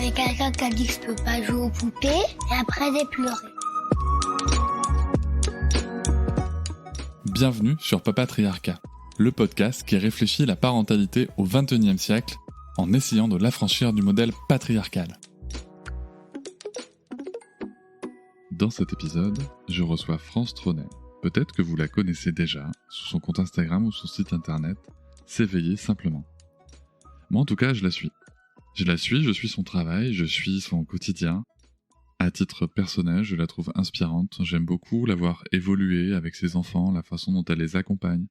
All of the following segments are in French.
avait quelqu'un qui a dit que je peux pas jouer aux poupées, et après j'ai pleuré. Bienvenue sur Papatriarcat, le podcast qui réfléchit la parentalité au XXIe siècle en essayant de l'affranchir du modèle patriarcal. Dans cet épisode, je reçois France Tronet. Peut-être que vous la connaissez déjà, sous son compte Instagram ou son site internet, S'éveiller simplement. Moi en tout cas, je la suis. Je suis son travail, je suis son quotidien. À titre personnel, je la trouve inspirante. J'aime beaucoup la voir évoluer avec ses enfants, la façon dont elle les accompagne,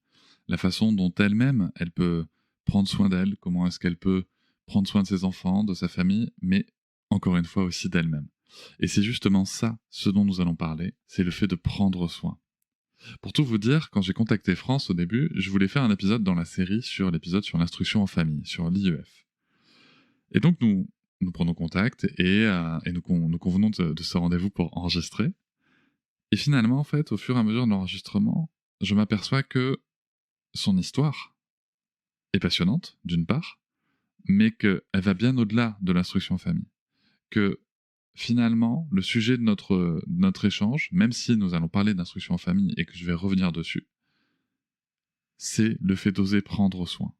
la façon dont elle-même, elle peut prendre soin d'elle, comment est-ce qu'elle peut prendre soin de ses enfants, de sa famille, mais encore une fois aussi d'elle-même. Et c'est justement ça, ce dont nous allons parler, c'est le fait de prendre soin. Pour tout vous dire, quand j'ai contacté France au début, je voulais faire un épisode dans la série sur l'épisode sur l'instruction en famille, sur l'IEF. Et donc nous prenons contact et nous convenons de ce rendez-vous pour enregistrer. Et finalement, en fait, au fur et à mesure de l'enregistrement, je m'aperçois que son histoire est passionnante, d'une part, mais qu'elle va bien au-delà de l'instruction en famille. Que finalement, le sujet de notre échange, même si nous allons parler d'instruction en famille et que je vais revenir dessus, c'est le fait d'oser prendre soin.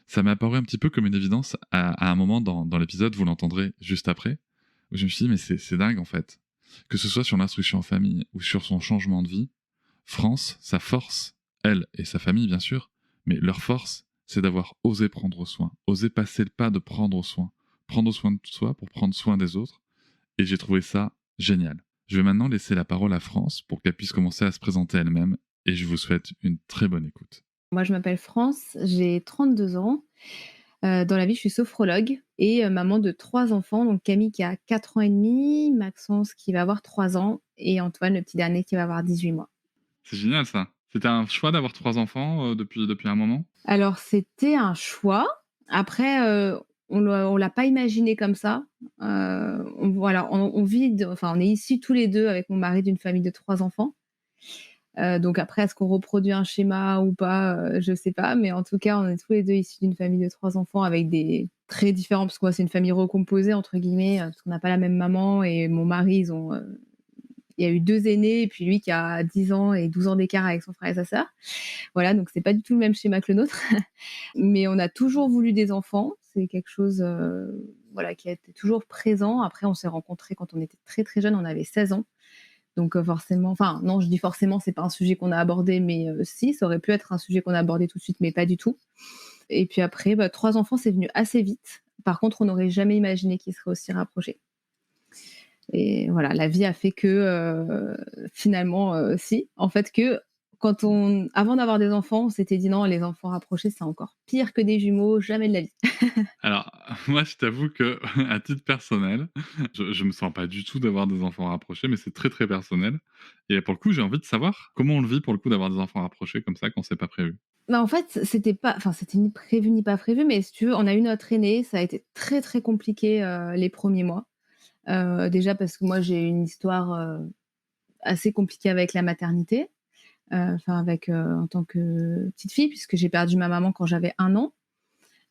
Ça m'a apparu un petit peu comme une évidence à un moment dans l'épisode, vous l'entendrez juste après, où je me suis dit, mais c'est dingue en fait. Que ce soit sur l'instruction en famille ou sur son changement de vie, France, sa force, elle et sa famille bien sûr, mais leur force, c'est d'avoir osé prendre soin, osé passer le pas de prendre soin de soi pour prendre soin des autres, et j'ai trouvé ça génial. Je vais maintenant laisser la parole à France pour qu'elle puisse commencer à se présenter elle-même, et je vous souhaite une très bonne écoute. Moi, je m'appelle France, j'ai 32 ans. Dans la vie, je suis sophrologue et maman de 3 enfants, donc Camille qui a 4 ans et demi, Maxence qui va avoir 3 ans et Antoine, le petit dernier, qui va avoir 18 mois. C'est génial ça. C'était un choix d'avoir 3 enfants depuis un moment? Alors, c'était un choix. Après, on l'a pas imaginé comme ça. On vit enfin, on est issus tous les 2 avec mon mari d'une famille de 3 enfants. Donc après, est-ce qu'on reproduit un schéma ou pas, je sais pas, mais en tout cas, on est tous les 2 issus d'une famille de 3 enfants avec des traits différents parce que moi, c'est une famille «recomposée» entre guillemets, parce qu'on n'a pas la même maman et mon mari, il y a eu 2 aînés et puis lui qui a 10 ans et 12 ans d'écart avec son frère et sa sœur. Voilà, donc c'est pas du tout le même schéma que le nôtre. Mais on a toujours voulu des enfants, c'est quelque chose, voilà, qui a été toujours présent. Après, on s'est rencontrés quand on était très, très jeunes, on avait 16 ans. Donc forcément, enfin non, je dis forcément, c'est pas un sujet qu'on a abordé, mais si, ça aurait pu être un sujet qu'on a abordé tout de suite, mais pas du tout. Et puis après, 3 enfants, c'est venu assez vite. Par contre, on n'aurait jamais imaginé qu'ils seraient aussi rapprochés. Et voilà, la vie a fait que finalement, si, en fait, que avant d'avoir des enfants, on s'était dit non, les enfants rapprochés, c'est encore pire que des jumeaux, jamais de la vie. Alors, moi, je t'avoue que, à titre personnel, je me sens pas du tout d'avoir des enfants rapprochés, mais c'est très, très personnel. Et pour le coup, j'ai envie de savoir comment on le vit pour le coup d'avoir des enfants rapprochés comme ça quand c'est pas prévu. Bah, en fait, c'était ni prévu ni pas prévu, mais si tu veux, on a eu notre aîné, ça a été très, très compliqué, les premiers mois. Déjà parce que moi, j'ai une histoire, assez compliquée avec la maternité, en tant que petite fille, puisque j'ai perdu ma maman quand j'avais 1 an.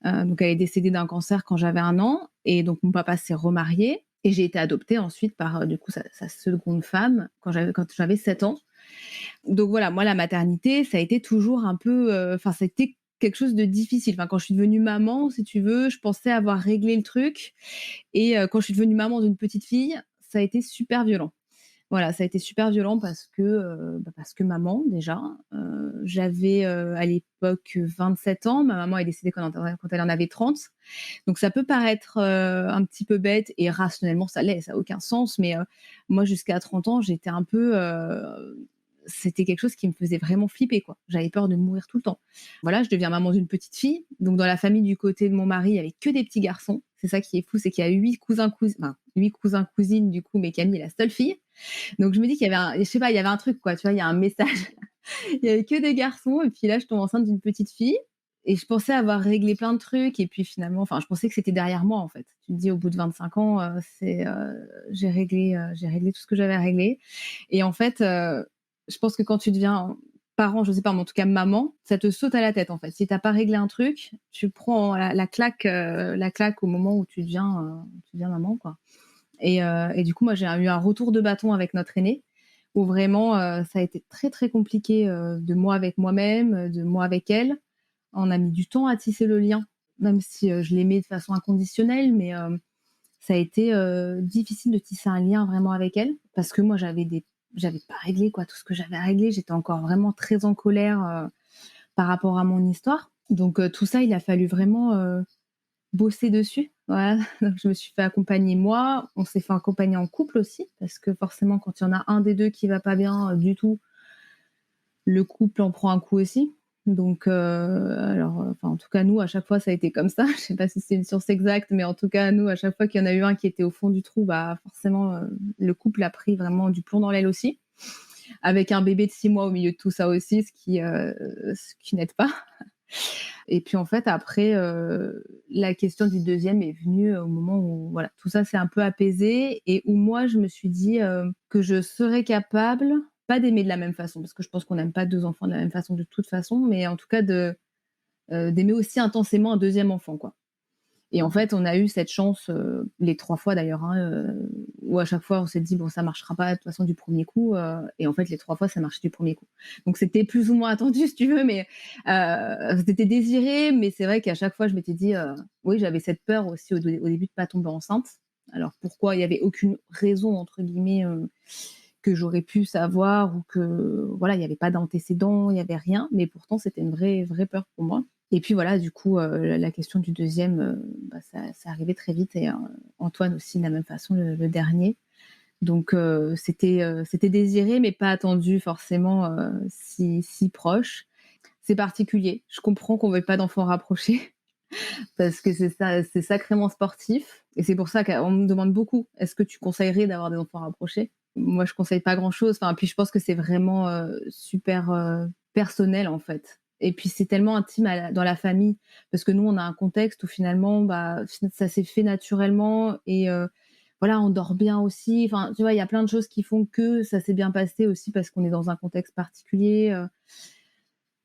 Donc elle est décédée d'un cancer quand j'avais 1 an et donc mon papa s'est remarié et j'ai été adoptée ensuite par, du coup sa seconde femme quand j'avais 7 ans. Donc voilà, moi la maternité, ça a été toujours un peu, ça a été quelque chose de difficile. Enfin, quand je suis devenue maman, si tu veux, je pensais avoir réglé le truc et quand je suis devenue maman d'une petite fille, ça a été super violent. Voilà, ça a été super violent parce que maman déjà, j'avais, à l'époque 27 ans, ma maman est décédée quand elle en avait 30. Donc ça peut paraître, un petit peu bête et rationnellement ça l'est, ça a aucun sens, mais moi jusqu'à 30 ans, j'étais un peu, c'était quelque chose qui me faisait vraiment flipper, quoi. J'avais peur de mourir tout le temps. Voilà, je deviens maman d'une petite fille, donc dans la famille du côté de mon mari, il y avait que des petits garçons. C'est ça qui est fou, c'est qu'il y a 8 cousins-cousines du coup, mais Camille est la seule fille. Donc je me dis qu'il y avait je sais pas, il y avait un truc quoi, tu vois? Il y a un message. Il y avait que des garçons et puis là, je tombe enceinte d'une petite fille et je pensais avoir réglé plein de trucs et puis finalement, enfin, je pensais que c'était derrière moi, en fait. Tu te dis au bout de 25 ans, j'ai réglé tout ce que j'avais à régler et en fait, je pense que quand tu deviens parent, je sais pas, mais en tout cas maman, ça te saute à la tête en fait. Si t'as pas réglé un truc, tu prends la claque au moment où tu deviens maman, quoi. Et du coup, moi, j'ai eu un retour de bâton avec notre aîné, où vraiment, ça a été très, très compliqué, de moi avec moi-même, de moi avec elle. On a mis du temps à tisser le lien, même si, je l'aimais de façon inconditionnelle, mais, ça a été, difficile de tisser un lien vraiment avec elle, parce que moi, j'avais pas réglé, quoi, tout ce que j'avais à régler. J'étais encore vraiment très en colère, par rapport à mon histoire. Donc, tout ça, il a fallu vraiment, bosser dessus. Voilà, donc je me suis fait accompagner moi, on s'est fait accompagner en couple aussi, parce que forcément quand il y en a un des 2 qui va pas bien, du tout, le couple en prend un coup aussi. Donc alors, enfin en tout cas nous à chaque fois ça a été comme ça. Je sais pas si c'est une science exacte, mais en tout cas nous à chaque fois qu'il y en a eu un qui était au fond du trou, bah forcément, le couple a pris vraiment du plomb dans l'aile aussi. Avec un bébé de 6 mois au milieu de tout ça aussi, ce qui n'aide pas. Et puis en fait après, la question du deuxième est venue au moment où voilà, tout ça s'est un peu apaisé et où moi je me suis dit, que je serais capable, pas d'aimer de la même façon, parce que je pense qu'on n'aime pas 2 enfants de la même façon de toute façon, mais en tout cas d'aimer aussi intensément un deuxième enfant, quoi. Et en fait, on a eu cette chance, les 3 fois d'ailleurs, hein, où à chaque fois on s'est dit: «Bon ça marchera pas de toute façon du premier coup», et en fait les 3 fois ça marchait du premier coup. Donc c'était plus ou moins attendu si tu veux, mais c'était désiré, mais c'est vrai qu'à chaque fois je m'étais dit, oui j'avais cette peur aussi au début de pas tomber enceinte. Alors pourquoi? Il y avait aucune «raison» entre guillemets, que j'aurais pu savoir ou que voilà, il y avait pas d'antécédent, il y avait rien, mais pourtant c'était une vraie peur pour moi. Et puis voilà, du coup, la question du deuxième, bah, ça arrivait très vite et Antoine aussi de la même façon, le dernier. Donc c'était désiré mais pas attendu forcément, si proche. C'est particulier. Je comprends qu'on veuille pas d'enfants rapprochés parce que c'est sacrément sportif et c'est pour ça qu'on me demande beaucoup: «Est-ce que tu conseillerais d'avoir des enfants rapprochés?» Moi, je conseille pas grand-chose. Enfin, puis je pense que c'est vraiment, super, personnel, en fait. Et puis c'est tellement intime dans la famille parce que nous, on a un contexte où finalement, bah, ça s'est fait naturellement et voilà, on dort bien aussi. Enfin, tu vois, il y a plein de choses qui font que ça s'est bien passé aussi parce qu'on est dans un contexte particulier.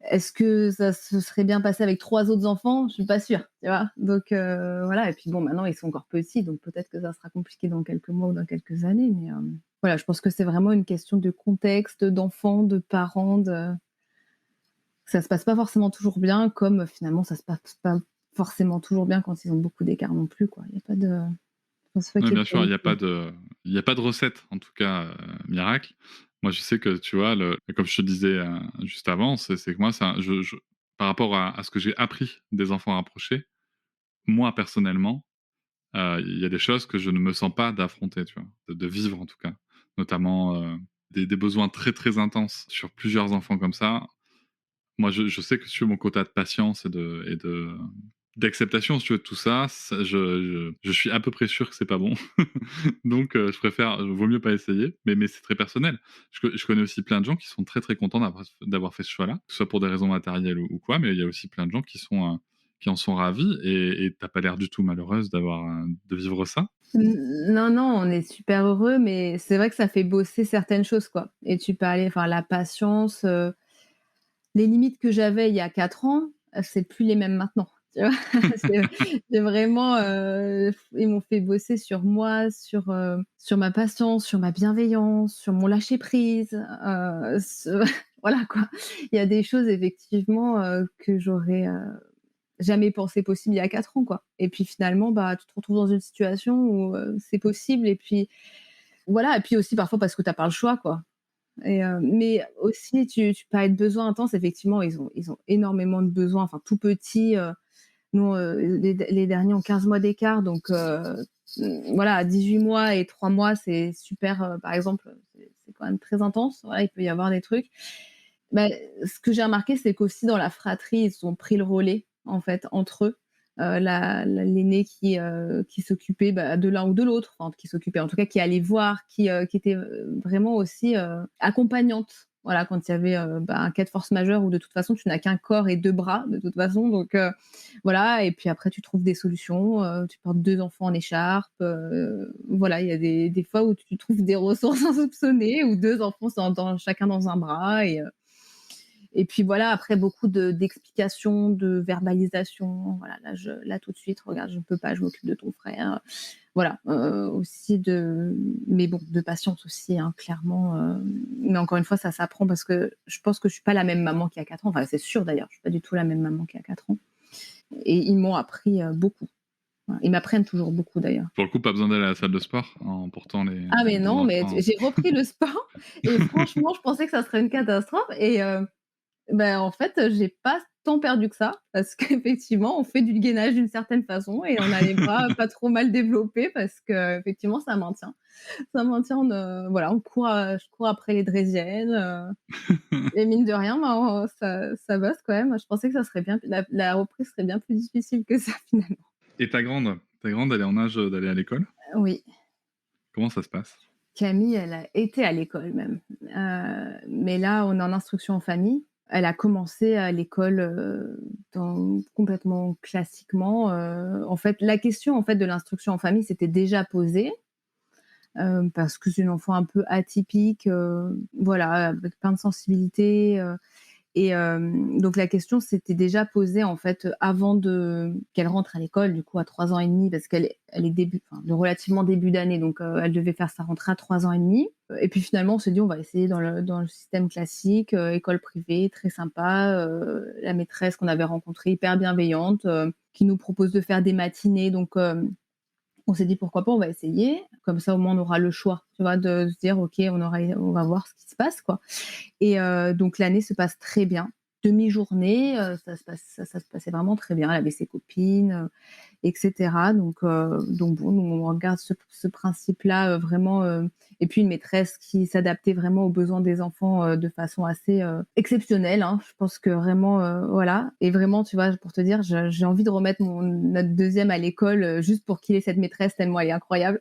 Est-ce que ça se serait bien passé avec 3 autres enfants? Je suis pas sûre, tu vois? Donc voilà et puis bon, maintenant ils sont encore petits, donc peut-être que ça sera compliqué dans quelques mois ou dans quelques années, mais voilà, je pense que c'est vraiment une question de contexte, d'enfants, de parents, ça se passe pas forcément toujours bien, comme finalement ça se passe pas forcément toujours bien quand ils ont beaucoup d'écart non plus, quoi. Il y a pas de faut se Ouais, bien sûr, focaliser. il y a pas de recette, en tout cas, miracle. Moi, je sais que, tu vois, comme je te disais, juste avant, c'est que moi, ça par rapport à ce que j'ai appris des enfants rapprochés, moi, personnellement, il y a des choses que je ne me sens pas d'affronter, tu vois? De vivre, en tout cas. Notamment, des besoins très, très intenses sur plusieurs enfants comme ça. Moi, je sais que sur mon quota de patience et d'acceptation, si tu veux, de tout ça, je suis à peu près sûr que c'est pas bon. Donc, je préfère vaut mieux pas essayer, mais c'est très personnel. Je connais aussi plein de gens qui sont très, très contents d'avoir fait ce choix-là, que ce soit pour des raisons matérielles ou quoi, mais il y a aussi plein de gens qui en sont ravis et tu pas l'air du tout malheureuse de vivre ça. Non, non, on est super heureux, mais c'est vrai que ça fait bosser certaines choses, quoi. Et tu parlais enfin la patience, les limites que j'avais il y a 4 ans, c'est plus les mêmes maintenant, tu vois? C'est vraiment, ils m'ont fait bosser sur moi, sur ma patience, sur ma bienveillance, sur mon lâcher prise, ce voilà quoi. Il y a des choses effectivement, que j'aurais, jamais pensé possible il y a 4 ans, quoi. Et puis finalement, bah, tu te retrouves dans une situation où, c'est possible et puis voilà et puis aussi parfois parce que tu as pas le choix, quoi. Et mais aussi tu parlais de besoins intenses, effectivement, ils ont énormément de besoins, enfin tout petits, nous, les derniers ont 15 mois d'écart donc voilà, à 18 mois et 3 mois, c'est super, par exemple, c'est quand même très intense. Voilà, il peut y avoir des trucs. Bah, ce que j'ai remarqué, c'est qu'aussi dans la fratrie, ils ont pris le relais, en fait, entre eux. L'aînée qui s'occupait, bah, de l'un ou de l'autre, enfin qui s'occupait, en tout cas qui allait voir, qui était, vraiment aussi, accompagnante. Voilà, quand il y avait, bah, un cas de force majeure où de toute façon tu n'as qu'un corps et 2 bras de toute façon donc voilà et puis après tu trouves des solutions, tu portes 2 enfants en écharpe, voilà, il y a des fois où tu trouves des ressources insoupçonnées où 2 enfants sont chacun dans un bras Et puis voilà, après beaucoup d'explications, de verbalisation. Voilà, là tout de suite, regarde, je ne peux pas, je m'occupe de ton frère. Voilà, aussi mais bon, de patience aussi, hein, clairement. Mais encore une fois, ça s'apprend parce que je pense que je suis pas la même maman qu'il y a 4 ans. Enfin, c'est sûr d'ailleurs, je suis pas du tout la même maman qu'il y a 4 ans. Et ils m'ont appris beaucoup. Voilà. Ils m'apprennent toujours beaucoup d'ailleurs. Pour le coup, pas besoin d'aller à la salle de sport en portant Ah mais ton non, mais enfant. j'ai repris le sport et franchement, je pensais que ça serait une catastrophe et en fait, j'ai pas tant perdu que ça parce qu'effectivement, on fait du gainage d'une certaine façon et on a les bras pas trop mal développés parce qu'effectivement, ça maintient. Ça maintient, voilà, je cours après les draisiennes, et mine de rien, ça bosse quand même. Je pensais que ça serait bien la reprise serait bien plus difficile que ça finalement. Et ta grande, elle est en âge d'aller à l'école? Oui. Comment ça se passe? Camille, elle a été à l'école même, mais là, on est en instruction en famille. Elle a commencé à l'école, complètement classiquement. En fait, la question en fait de l'instruction en famille s'était déjà posée, parce que c'est une enfant un peu atypique, voilà, avec plein de sensibilités, et donc la question s'était déjà posée en fait avant qu'elle rentre à l'école, du coup à 3 ans et demi, parce qu'elle est de relativement début d'année, donc elle devait faire sa rentrée à 3 ans et demi. Et puis finalement on s'est dit on va essayer dans le système classique, école privée, très sympa, la maîtresse qu'on avait rencontrée hyper bienveillante, qui nous propose de faire des matinées, donc on s'est dit pourquoi pas, on va essayer, comme ça au moins on aura le choix, tu vois, de se dire ok, on va voir ce qui se passe quoi. Et donc l'année se passe très bien. Demi-journée, ça se passait vraiment très bien. Elle avait ses copines, et cetera. Donc bon, nous on regarde ce principe-là, vraiment, et puis une maîtresse qui s'adaptait vraiment aux besoins des enfants, de façon assez, exceptionnelle, hein. Je pense que vraiment, voilà, et vraiment, tu vois, pour te dire, j'ai envie de remettre notre deuxième à l'école, juste pour qu'il ait cette maîtresse tellement elle est incroyable.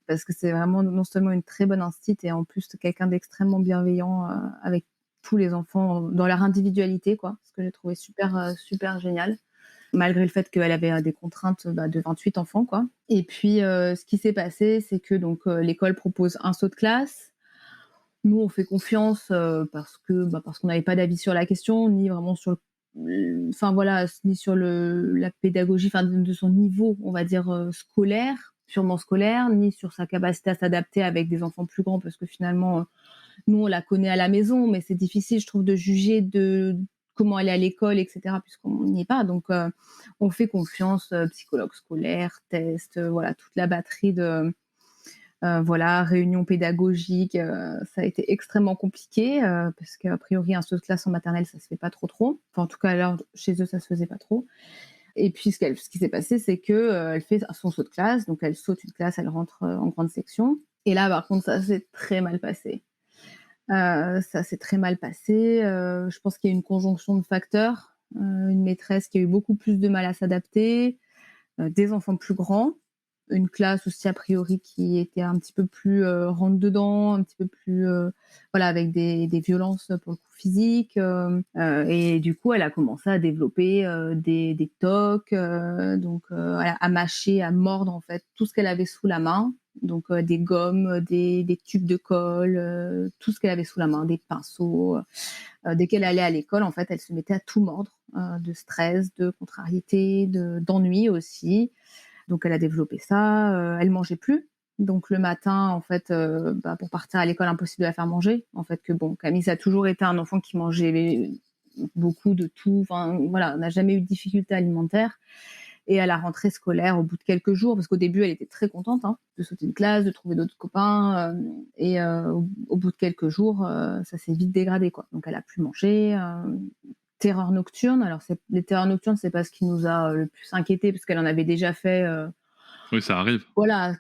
Parce que c'est vraiment non seulement une très bonne instite et en plus quelqu'un d'extrêmement bienveillant, avec tous les enfants dans leur individualité, quoi. Ce que j'ai trouvé super génial, malgré le fait qu'elle avait des contraintes, de 28 enfants, quoi. Et puis ce qui s'est passé, c'est que donc l'école propose un saut de classe. Nous, on fait confiance, parce qu'on n'avait pas d'avis sur la question, ni vraiment sur enfin voilà, ni sur la pédagogie, enfin de son niveau, on va dire, scolaire, purement scolaire, ni sur sa capacité à s'adapter avec des enfants plus grands, parce que finalement, nous, on la connaît à la maison, mais c'est difficile, je trouve, de juger de comment elle est à l'école, et cetera, puisqu'on n'y est pas. Donc, on fait confiance, psychologue scolaire, test, voilà, toute la batterie voilà, réunion pédagogique, ça a été extrêmement compliqué, parce qu'a priori un saut de classe en maternelle, ça se fait pas trop. Enfin, en tout cas, alors, chez eux, ça se faisait pas trop. Et puis ce qui s'est passé, c'est que, elle fait son saut de classe, donc elle saute une classe, elle rentre, en grande section. Et là, par contre, ça s'est très mal passé. Ça s'est très mal passé, je pense qu'il y a une conjonction de facteurs, une maîtresse qui a eu beaucoup plus de mal à s'adapter, des enfants plus grands, une classe aussi a priori qui était un petit peu plus, rentre dedans, un petit peu plus, voilà, avec des violences pour le coup physiques, et du coup elle a commencé à développer, des TOC, donc à mâcher, à mordre en fait tout ce qu'elle avait sous la main, donc des gommes, des tubes de colle, tout ce qu'elle avait sous la main, des pinceaux. Dès qu'elle allait à l'école, en fait, elle se mettait à tout mordre, de stress, de contrariété, d'ennui aussi. Donc elle a développé ça, elle mangeait plus. Donc le matin, en fait, pour partir à l'école, impossible de la faire manger. En fait, que bon, Camille, ça a toujours été un enfant qui mangeait beaucoup de tout. Enfin, voilà, on n'a jamais eu de difficultés alimentaires. Et à la rentrée scolaire, au bout de quelques jours, parce qu'au début, elle était très contente, hein, de sauter une classe, de trouver d'autres copains, et au bout de quelques jours, ça s'est vite dégradé, quoi. Donc elle a plus mangé, terreur nocturne. Alors les terreurs nocturnes, c'est pas ce qui nous a le plus inquiété, parce qu'elle en avait déjà fait. Oui, ça arrive. Voilà,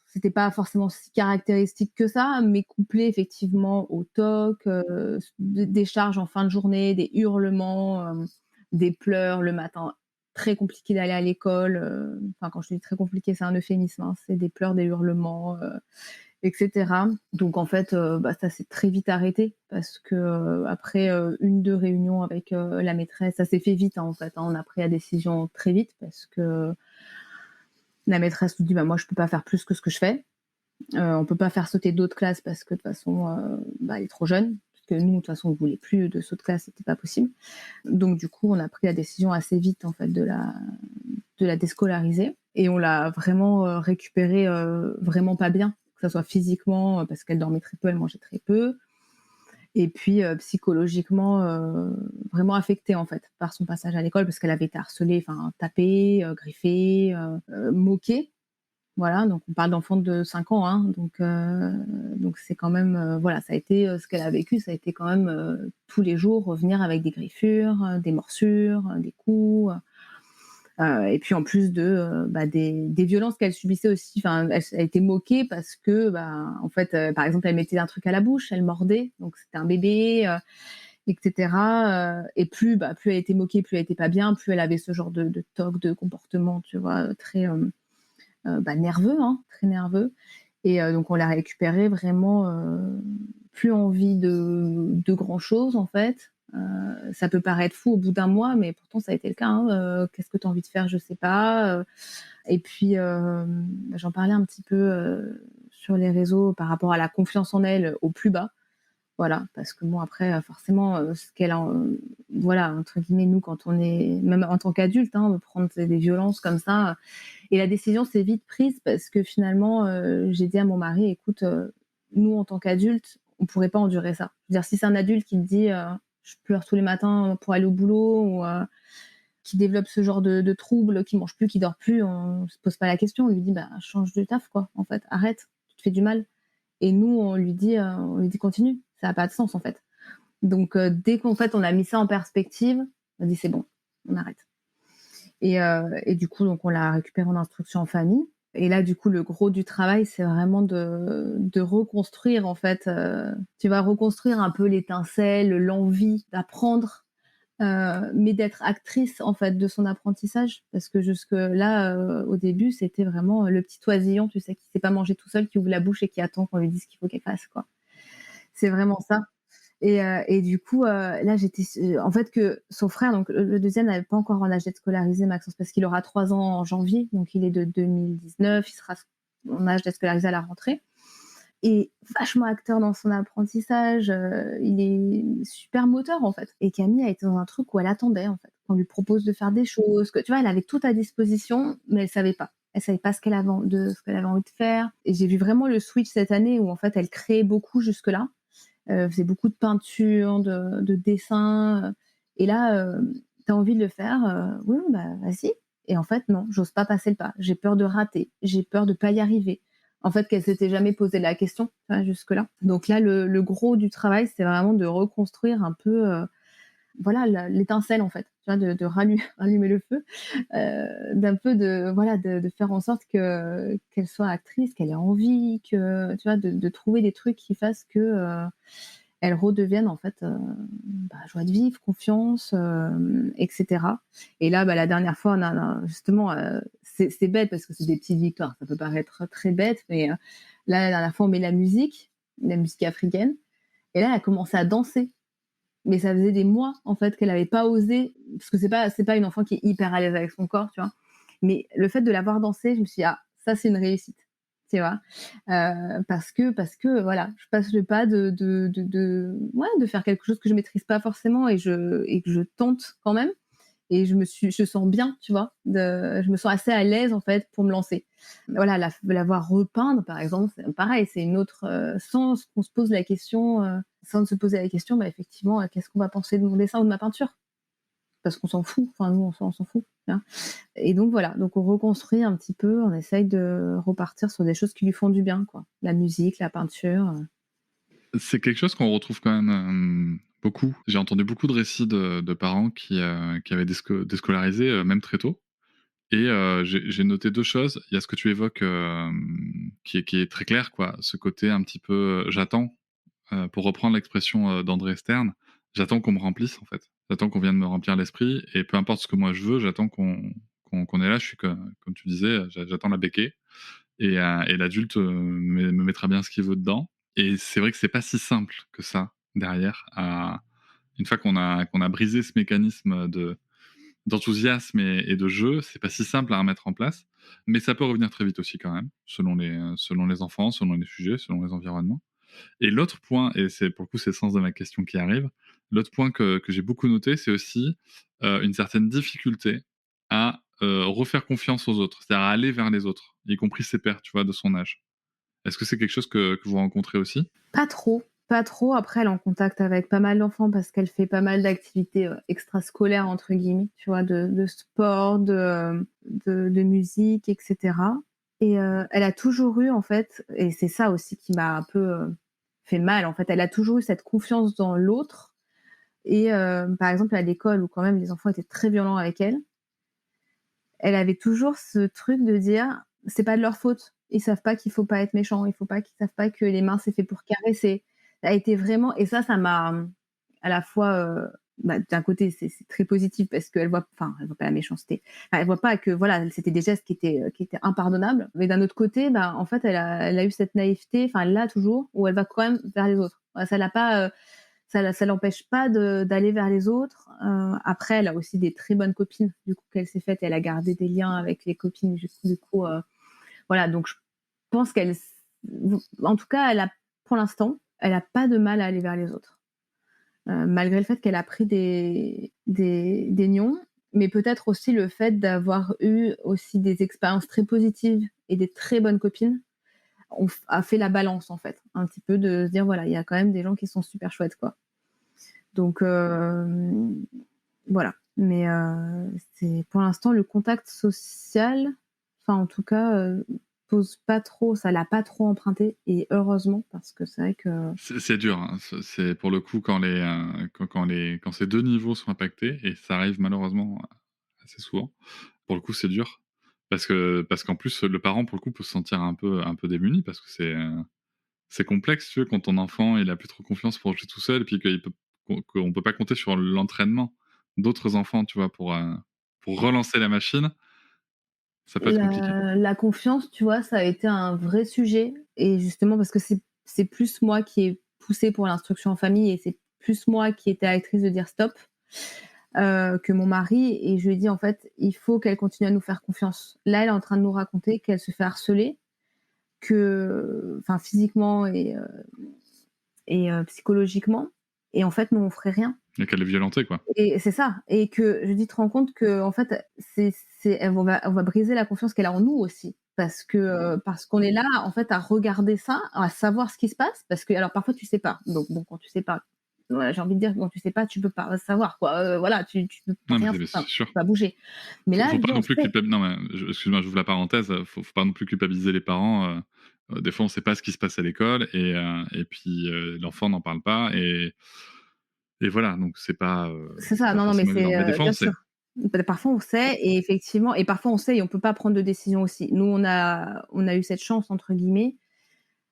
c'était pas forcément si caractéristique que ça, mais couplé effectivement au TOC, des charges en fin de journée, des hurlements, des pleurs le matin. Très compliqué d'aller à l'école. Enfin, quand je dis très compliqué, c'est un euphémisme, hein, c'est des pleurs, des hurlements, etc. Donc en fait, ça s'est très vite arrêté parce que après 1-2 réunions avec la maîtresse, ça s'est fait vite, hein, en fait, hein. On a pris la décision très vite parce que la maîtresse nous dit moi je peux pas faire plus que ce que je fais. On peut pas faire sauter d'autres classes parce que de toute façon elle est trop jeune. que nous, de toute façon, on ne voulait plus de saut de classe, c'était pas possible. Donc du coup, on a pris la décision assez vite en fait de la déscolariser et on l'a vraiment récupérée vraiment pas bien, que ça soit physiquement parce qu'elle dormait très peu, elle mangeait très peu, et puis psychologiquement vraiment affectée en fait par son passage à l'école parce qu'elle avait été harcelée, enfin tapée, griffée, moquée. Voilà, donc on parle d'enfants de 5 ans, hein, donc c'est quand même, voilà, ça a été ce qu'elle a vécu, ça a été quand même tous les jours revenir avec des griffures, des morsures, des coups. Et puis en plus des violences qu'elle subissait aussi, enfin, elle a été moquée parce que, en fait, par exemple, elle mettait un truc à la bouche, elle mordait, donc c'était un bébé, etc. Et plus elle était moquée, plus elle était pas bien, plus elle avait ce genre de toc, de comportement, tu vois, très nerveux, hein, très nerveux. Et donc on l'a récupérée vraiment plus envie de grand chose en fait. Ça peut paraître fou au bout d'un mois, mais pourtant ça a été le cas, hein. Qu'est-ce que tu as envie de faire? Je sais pas. Et puis j'en parlais un petit peu sur les réseaux par rapport à la confiance en elle au plus bas. Voilà, parce que bon après forcément ce qu'elle a, voilà, entre guillemets, nous quand on est même en tant qu'adulte, hein, prendre des violences comme ça. Et la décision s'est vite prise parce que finalement j'ai dit à mon mari: écoute, nous en tant qu'adultes, on pourrait pas endurer ça. Je veux dire, si c'est un adulte qui te dit je pleure tous les matins pour aller au boulot, ou qui développe ce genre de troubles, qui mange plus, qui dort plus, on se pose pas la question, on lui dit change de taf quoi, en fait, arrête, tu te fais du mal. Et nous on lui dit continue, ça a pas de sens en fait. Donc dès qu'en fait on a mis ça en perspective, on a dit c'est bon, on arrête. Et du coup, donc on l'a récupéré en instruction en famille. Et là, du coup, le gros du travail, c'est vraiment de reconstruire, en fait. Tu vas reconstruire un peu l'étincelle, l'envie d'apprendre, mais d'être actrice, en fait, de son apprentissage. Parce que jusque-là, au début, c'était vraiment le petit oisillon, tu sais, qui ne sait pas manger tout seul, qui ouvre la bouche et qui attend qu'on lui dise ce qu'il faut qu'elle fasse, quoi. C'est vraiment ça. Et du coup, là, j'étais en fait que son frère, donc le deuxième, n'avait pas encore en âge d'être scolarisé, Maxence, parce qu'il aura 3 ans en janvier, donc il est de 2019, il sera en âge d'être scolarisé à la rentrée. Et vachement acteur dans son apprentissage, il est super moteur en fait. Et Camille a été dans un truc où elle attendait en fait, qu'on lui propose de faire des choses, que tu vois, elle avait tout à disposition, mais elle savait pas. Elle savait pas ce qu'elle avait envie de faire. Et j'ai vu vraiment le switch cette année où en fait elle créait beaucoup jusque-là. Faisait beaucoup de peinture, de dessin. Et là, tu as envie de le faire, oui, vas-y. Et en fait, non, j'ose pas passer le pas. J'ai peur de rater, j'ai peur de pas y arriver. En fait, qu'elle s'était jamais posé la question, tu vois, jusque-là. Donc là, le gros du travail, c'est vraiment de reconstruire un peu, voilà, l'étincelle, en fait, tu vois, de rallumer le feu, d'un peu voilà, de faire en sorte qu'elle soit actrice, qu'elle ait envie, que, tu vois, de trouver des trucs qui fassent que elle redevienne en fait joie de vivre, confiance, etc. Et là, la dernière fois, justement, c'est bête parce que c'est des petites victoires. Ça peut paraître très bête, mais là, la dernière fois, on met la musique africaine, et là, elle a commencé à danser. Mais ça faisait des mois en fait qu'elle n'avait pas osé, parce que c'est pas une enfant qui est hyper à l'aise avec son corps, tu vois. Mais le fait de la voir danser, je me suis dit ah, ça c'est une réussite, tu vois. Parce que voilà, je passe le pas de faire quelque chose que je maîtrise pas forcément, et que je tente quand même. Et je sens bien, tu vois, je me sens assez à l'aise en fait pour me lancer. Voilà, la voir repeindre par exemple, c'est pareil, c'est une autre, sans qu'on se pose la question, sans se poser la question, effectivement, qu'est-ce qu'on va penser de mon dessin ou de ma peinture? Parce qu'on s'en fout, enfin nous on s'en fout, tu vois? Et donc voilà, donc on reconstruit un petit peu, on essaye de repartir sur des choses qui lui font du bien, quoi. La musique, la peinture. C'est quelque chose qu'on retrouve quand même beaucoup. J'ai entendu beaucoup de récits de parents qui avaient déscolarisé même très tôt. Et j'ai noté 2 choses. Il y a ce que tu évoques qui est très clair, quoi. Ce côté un petit peu j'attends, pour reprendre l'expression d'André Stern, j'attends qu'on me remplisse en fait. J'attends qu'on vienne me remplir l'esprit, et peu importe ce que moi je veux, j'attends qu'on est là. Je suis comme tu disais, j'attends la béquille, et l'adulte me mettra bien ce qu'il veut dedans. Et c'est vrai que c'est pas si simple que ça derrière. Une fois qu'on a brisé ce mécanisme d'enthousiasme et de jeu, c'est pas si simple à remettre en place, mais ça peut revenir très vite aussi quand même, selon les enfants, selon les sujets, selon les environnements. Et l'autre point, et c'est pour le coup c'est le sens de ma question qui arrive, l'autre point que j'ai beaucoup noté, c'est aussi une certaine difficulté à refaire confiance aux autres, c'est-à-dire à aller vers les autres, y compris ses pairs, tu vois, de son âge. Est-ce que c'est quelque chose que vous rencontrez aussi? Pas trop, pas trop. Après, elle est en contact avec pas mal d'enfants parce qu'elle fait pas mal d'activités extrascolaires, entre guillemets, tu vois, de sport, de musique, etc. Et elle a toujours eu, en fait, et c'est ça aussi qui m'a un peu fait mal, en fait, elle a toujours eu cette confiance dans l'autre. Et par exemple, à l'école, où quand même les enfants étaient très violents avec elle, elle avait toujours ce truc de dire c'est pas de leur faute. Ils savent pas qu'il faut pas être méchant. Qu'ils savent pas que les mains c'est fait pour caresser. Ça a été vraiment, et ça m'a à la fois d'un côté c'est très positif parce qu'elle voit, enfin elle voit pas la méchanceté. Enfin, elle voit pas que voilà c'était des gestes qui étaient impardonnables. Mais d'un autre côté, bah en fait elle a eu cette naïveté, enfin elle l'a toujours, où elle va quand même vers les autres. Ça l'a pas ça l'empêche pas d'aller vers les autres. Après, elle a aussi des très bonnes copines, du coup, qu'elle s'est faites. Elle a gardé des liens avec les copines, du coup, voilà. Donc, je pense qu'elle, en tout cas, pour l'instant, elle a pas de mal à aller vers les autres. Malgré le fait qu'elle a pris des nions, mais peut-être aussi le fait d'avoir eu aussi des expériences très positives et des très bonnes copines a fait la balance, en fait, un petit peu, de se dire voilà, il y a quand même des gens qui sont super chouettes, quoi. Donc voilà. Mais c'est pour l'instant le contact social, enfin en tout cas, pose pas trop, ça l'a pas trop emprunté, et heureusement parce que c'est vrai que C'est dur, hein. C'est pour le coup quand ces 2 niveaux sont impactés, et ça arrive malheureusement assez souvent. Pour le coup, c'est dur parce qu'en plus, le parent, pour le coup, peut se sentir un peu démuni parce que c'est complexe, tu vois, quand ton enfant, il a plus trop confiance pour jouer tout seul, et puis qu'on peut pas compter sur l'entraînement d'autres enfants, tu vois, pour relancer la machine, ça peut être compliqué. la confiance, tu vois, ça a été un vrai sujet, et justement parce que c'est plus moi qui ai poussé pour l'instruction en famille, et c'est plus moi qui étais actrice de dire stop, que mon mari, et je lui ai dit en fait: «Il faut qu'elle continue à nous faire confiance». Là, elle est en train de nous raconter qu'elle se fait harceler, que enfin physiquement et psychologiquement, et en fait nous on ferait rien, Et qu'elle est violentée, quoi. et c'est ça, et que je dis: «Tu te rends compte que en fait on va briser la confiance qu'elle a en nous aussi, parce qu'on est là en fait à regarder ça, à savoir ce qui se passe, parce que alors parfois tu sais pas, donc bon quand tu sais pas, voilà, j'ai envie de dire quand tu sais pas tu peux pas savoir quoi, voilà, tu peux Non, mais rien, c'est enfin, tu sûr. peux pas bouger, mais là Faut je dis pas on non plus sait». non, mais excuse-moi, j'ouvre la parenthèse, faut pas non plus culpabiliser les parents, des fois, on sait pas ce qui se passe à l'école, et puis, l'enfant n'en parle pas, et voilà, donc C'est c'est ça, pas non, non, mais forcément évident. c'est, Mais des fois, on bien sait. sûr. Parfois on sait, et effectivement, et parfois on sait et on peut pas prendre de décision aussi. Nous, on a eu cette «chance» entre guillemets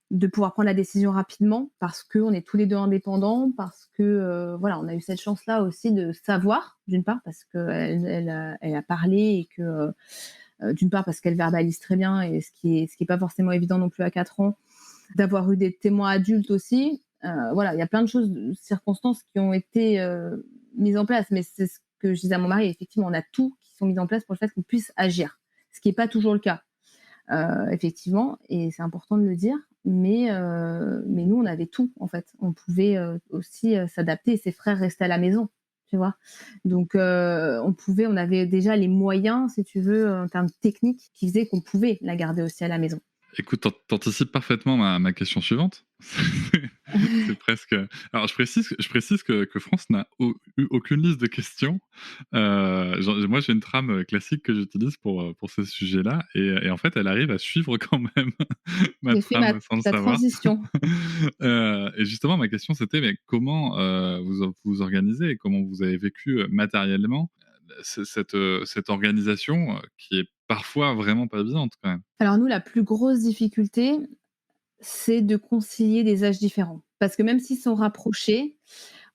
de pouvoir prendre la décision rapidement parce qu'on est tous les 2 indépendants, parce que, voilà, on a eu cette chance-là aussi de savoir, d'une part parce qu'elle a parlé, et que, d'une part parce qu'elle verbalise très bien, et ce qui est pas forcément évident non plus à 4 ans, d'avoir eu des témoins adultes aussi. Voilà, il y a plein de choses, de circonstances qui ont été mises en place. Mais c'est ce que je disais à mon mari, effectivement, on a tout qui sont mis en place pour le fait qu'on puisse agir, ce qui n'est pas toujours le cas, effectivement, et c'est important de le dire. Mais nous, on avait tout, en fait. On pouvait aussi s'adapter, et ses frères restaient à la maison, tu vois. Donc, on avait déjà les moyens, si tu veux, en termes techniques, qui faisaient qu'on pouvait la garder aussi à la maison. Écoute, tu parfaitement ma question suivante. C'est presque, alors je précise que France n'a eu aucune liste de questions. Moi, j'ai une trame classique que j'utilise pour ce sujet-là, et en fait, elle arrive à suivre quand même ma J'ai fait trame sans le ta savoir. transition. Et justement, ma question, c'était: mais comment, vous organisez, et comment vous avez vécu, matériellement, cette organisation, qui est parfois vraiment pas évidente quand même? Alors nous, la plus grosse difficulté, c'est de concilier des âges différents. Parce que même s'ils sont rapprochés,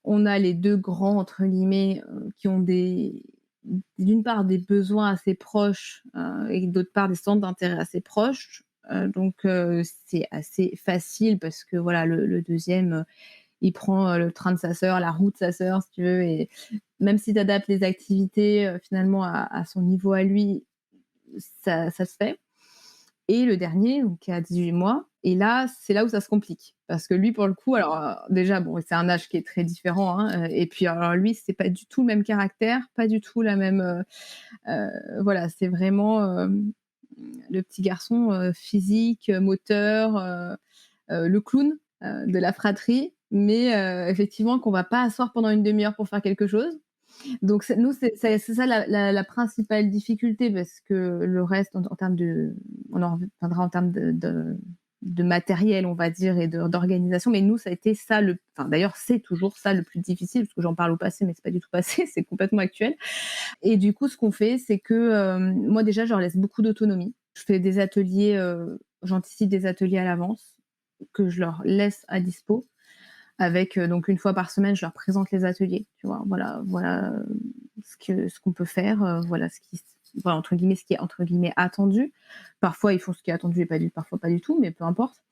on a les 2 «grands» entre guillemets, qui ont d'une part des besoins assez proches, et d'autre part des centres d'intérêt assez proches. Donc c'est assez facile parce que voilà, le 2e, il prend, le train de sa sœur, la route de sa sœur si tu veux, et même si tu adaptes les activités, finalement à son niveau à lui, ça se fait. Et le dernier, donc qui a 18 mois, Et là, c'est là où ça se complique. Parce que lui, pour le coup, alors déjà, bon, c'est un âge qui est très différent, hein, et puis alors lui, c'est pas du tout le même caractère, pas du tout la même. Voilà, c'est vraiment le petit garçon physique, moteur, le clown de la fratrie, mais effectivement qu'on va pas asseoir pendant une demi-heure pour faire quelque chose. Donc nous, c'est ça la principale difficulté, parce que le reste, en termes de, on en reviendra en termes de matériel, on va dire, et d'organisation. Mais nous, ça a été ça enfin d'ailleurs, c'est toujours ça le plus difficile, parce que j'en parle au passé, mais c'est pas du tout passé, c'est complètement actuel. Et du coup, ce qu'on fait, c'est que moi déjà, je leur laisse beaucoup d'autonomie. Je fais des ateliers, j'anticipe des ateliers à l'avance que je leur laisse à dispo, avec donc une fois par semaine, je leur présente les ateliers, tu vois. Voilà ce qu'on peut faire, voilà voilà, entre guillemets, ce qui est entre guillemets attendu. Parfois, ils font ce qui est attendu et parfois pas du tout, mais peu importe.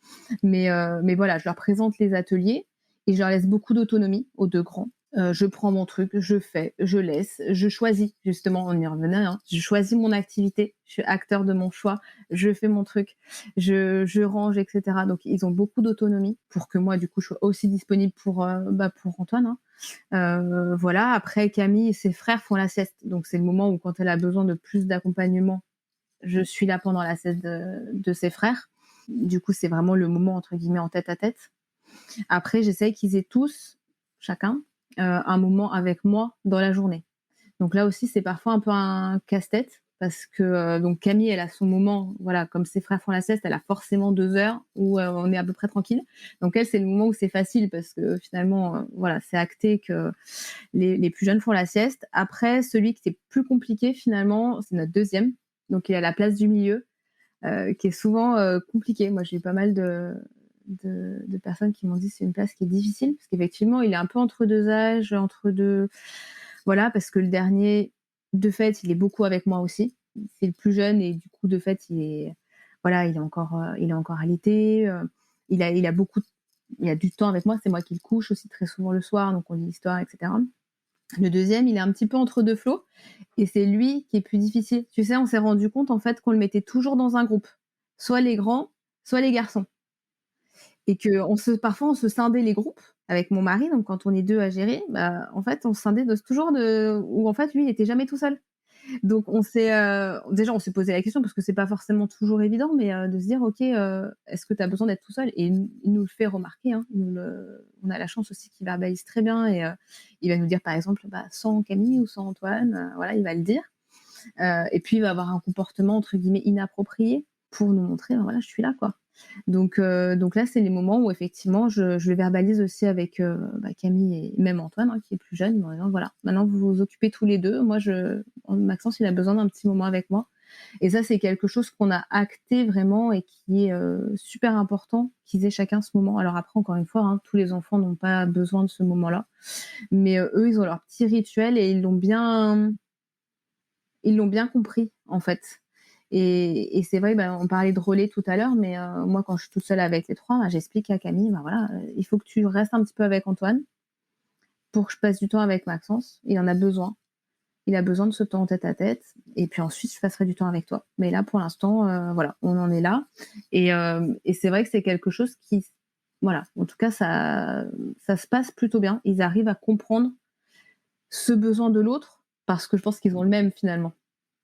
Mais voilà, je leur présente les ateliers et je leur laisse beaucoup d'autonomie aux deux grands. Je prends mon truc, je fais, je laisse, je choisis. Justement, on y revenait, hein. Je choisis mon activité, je suis acteur de mon choix, je fais mon truc, je range, etc. Donc, ils ont beaucoup d'autonomie pour que moi, du coup, je sois aussi disponible pour Antoine, hein. Voilà. Après, Camille et ses frères font la sieste. Donc, c'est le moment où, quand elle a besoin de plus d'accompagnement, je suis là pendant la sieste de ses frères. Du coup, c'est vraiment le moment, entre guillemets, en tête à tête. Après, j'essaye qu'ils aient tous, chacun, un moment avec moi dans la journée. Donc là aussi, c'est parfois un peu un casse-tête, parce que donc Camille, elle a son moment, voilà, comme ses frères font la sieste, elle a forcément 2 heures où on est à peu près tranquille. Donc elle, c'est le moment où c'est facile, parce que finalement, voilà, c'est acté que les plus jeunes font la sieste. Après, celui qui est plus compliqué finalement, c'est notre deuxième. Donc il a la place du milieu, qui est souvent compliquée. Moi, j'ai eu pas mal de personnes qui m'ont dit que c'est une place qui est difficile, parce qu'effectivement, il est un peu entre deux âges, entre deux. Voilà, parce que le dernier, de fait, il est beaucoup avec moi aussi. C'est le plus jeune, et du coup, de fait, voilà, il est encore allaité. Il a beaucoup, il a du temps avec moi. C'est moi qui le couche aussi très souvent le soir, donc on lit l'histoire, etc. Le deuxième, il est un petit peu entre deux flots, et c'est lui qui est plus difficile. Tu sais, on s'est rendu compte en fait qu'on le mettait toujours dans un groupe, soit les grands, soit les garçons. Et que parfois, on se scindait les groupes avec mon mari. Donc, quand on est deux à gérer, bah, en fait, on se scindait toujours où en fait, lui, il était jamais tout seul. Donc, déjà, on s'est posé la question, parce que c'est pas forcément toujours évident, mais de se dire, OK, est-ce que tu as besoin d'être tout seul? Et il nous le fait remarquer, hein. On a la chance aussi qu'il verbalise très bien, et il va nous dire, par exemple, bah, sans Camille ou sans Antoine, voilà, il va le dire. Et puis, il va avoir un comportement, entre guillemets, inapproprié, pour nous montrer, voilà, je suis là, quoi. Donc là, c'est les moments où effectivement, je le verbalise aussi avec Camille et même Antoine, hein, qui est plus jeune, en disant, voilà, maintenant vous vous occupez tous les deux. Moi, Maxence, il a besoin d'un petit moment avec moi. Et ça, c'est quelque chose qu'on a acté vraiment, et qui est super important, qu'ils aient chacun ce moment. Alors après, encore une fois, hein, tous les enfants n'ont pas besoin de ce moment-là, mais eux, ils ont leur petit rituel, et ils l'ont bien compris, en fait. Et c'est vrai, on parlait de relais tout à l'heure, mais moi, quand je suis toute seule avec les trois, j'explique à Camille, voilà, il faut que tu restes un petit peu avec Antoine pour que je passe du temps avec Maxence. Il en a besoin. Il a besoin de ce temps tête à tête. Et puis ensuite, je passerai du temps avec toi. Mais là, pour l'instant, voilà, on en est là. Et c'est vrai que c'est quelque chose qui, voilà, en tout cas, ça se passe plutôt bien. Ils arrivent à comprendre ce besoin de l'autre, parce que je pense qu'ils ont le même finalement.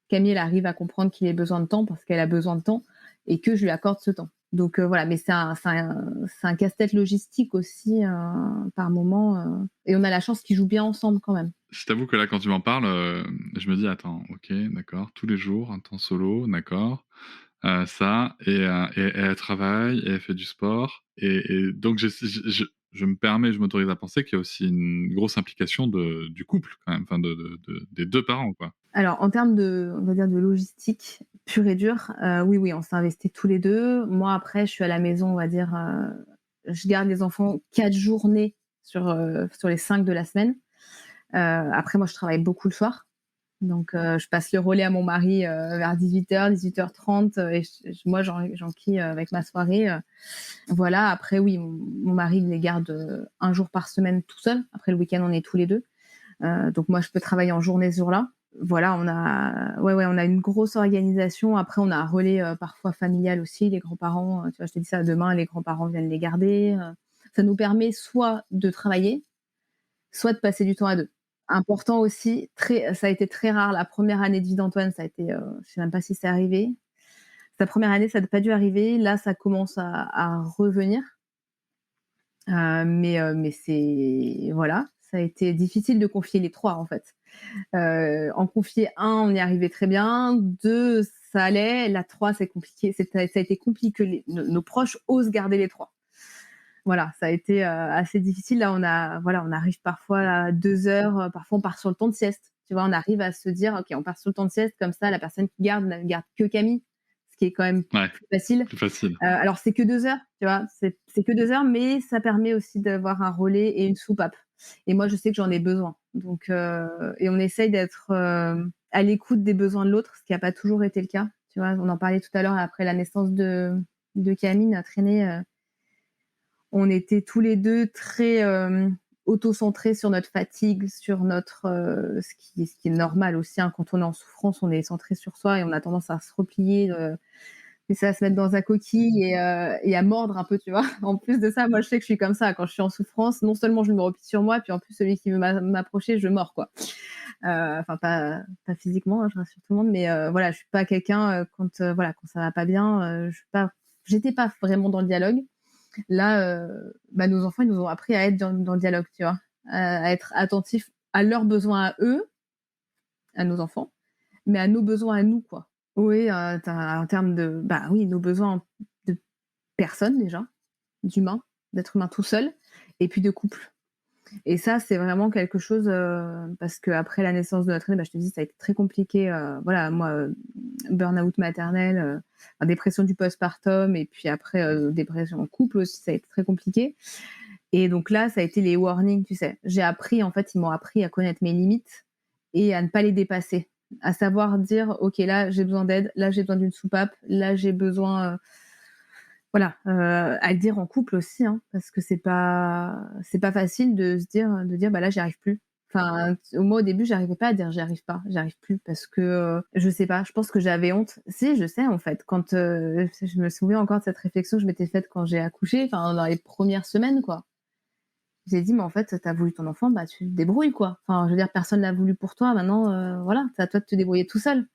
Camille, elle arrive à comprendre qu'il ait besoin de temps, parce qu'elle a besoin de temps, et que je lui accorde ce temps. Donc voilà, mais c'est un casse-tête logistique aussi, par moment. Et on a la chance qu'ils jouent bien ensemble quand même. Je t'avoue que là, quand tu m'en parles, je me dis, attends, ok, d'accord, tous les jours, un temps solo, d'accord, ça, et elle travaille, et elle fait du sport, et donc je me permets, je m'autorise à penser qu'il y a aussi une grosse implication du couple, quand même, enfin des deux parents, quoi. Alors, en termes on va dire, de logistique pure et dure, oui, on s'est investis tous les deux. Moi, après, je suis à la maison, on va dire, je garde les enfants 4 journées sur les 5 de la semaine. Après, moi, je travaille beaucoup le soir. Donc, je passe le relais à mon mari vers 18h, 18h30, et moi, j'enquille avec ma soirée. Voilà, après, oui, mon mari les garde un jour par semaine tout seul. Après, le week-end, on est tous les deux. Donc, moi, je peux travailler en journée ce jour-là. voilà, on a une grosse organisation. Après, on a un relais, parfois familial aussi. Les grands-parents, tu vois, je te dis ça, demain, les grands-parents viennent les garder. Ça nous permet soit de travailler, soit de passer du temps à 2. Important aussi, ça a été très rare la première année de vie d'Antoine, ça a été, je sais même pas si c'est arrivé. Sa première année, ça n'a pas dû arriver. Là, ça commence à revenir. Mais c'est voilà, ça a été difficile de confier les 3 en fait. En confier un, on y arrivait très bien. 2, ça allait. La 3, c'est compliqué. Ça a été compliqué que nos proches osent garder les 3. Voilà, ça a été assez difficile. Là, on arrive parfois à 2 heures. Parfois, on part sur le temps de sieste. Tu vois, on arrive à se dire, ok, on part sur le temps de sieste. Comme ça, la personne qui garde ne garde que Camille, ce qui est quand même Ouais, plus facile. plus facile. Alors, c'est que 2 heures, tu vois, c'est que 2 heures, mais ça permet aussi d'avoir un relais et une soupape. Et moi, je sais que j'en ai besoin. Donc, et on essaye d'être à l'écoute des besoins de l'autre, ce qui n'a pas toujours été le cas. Tu vois, on en parlait tout à l'heure après la naissance de Camille, notre aînée. On était tous les deux très auto-centrés sur notre fatigue, sur notre ce qui est normal aussi. Hein, quand on est en souffrance, on est centré sur soi et on a tendance à se replier et ça, à se mettre dans un coquille et à mordre un peu, tu vois. En plus de ça, moi, je sais que je suis comme ça. Quand je suis en souffrance, non seulement je me replie sur moi, puis en plus, celui qui veut m'approcher, je mords, quoi. Enfin, pas physiquement, hein, je rassure tout le monde, mais voilà, je suis pas quelqu'un, voilà, quand ça va pas bien, j'étais pas vraiment dans le dialogue. Là, nos enfants, ils nous ont appris à être dans le dialogue, tu vois, à être attentifs à leurs besoins à eux, à nos enfants, mais à nos besoins à nous, quoi. Oui, en termes de, bah oui, nos besoins de personne déjà, d'humain, d'être humain tout seul, et puis de couple. Et ça, c'est vraiment quelque chose, parce qu'après la naissance de notre aîné, je te dis, ça a été très compliqué. Voilà, moi, burn-out maternel, dépression du postpartum, et puis après, dépression en couple aussi, ça a été très compliqué. Et donc là, ça a été les warnings, tu sais. En fait, ils m'ont appris à connaître mes limites et à ne pas les dépasser. À savoir dire, OK, là, j'ai besoin d'aide, là, j'ai besoin d'une soupape, là, j'ai besoin, voilà, à le dire en couple aussi, hein, parce que c'est pas facile de dire: «Bah, là, j'y arrive plus». Enfin, moi, au début, j'arrivais pas à dire: j'y arrive plus» parce que, je sais pas, je pense que j'avais honte. Si, je sais, en fait, quand, je me souviens encore de cette réflexion que je m'étais faite quand j'ai accouché, enfin, dans les premières semaines, quoi. J'ai dit: «Mais en fait, tu as voulu ton enfant, bah, tu te débrouilles, quoi. Enfin, je veux dire, personne l'a voulu pour toi, maintenant, voilà, c'est à toi de te débrouiller tout seul».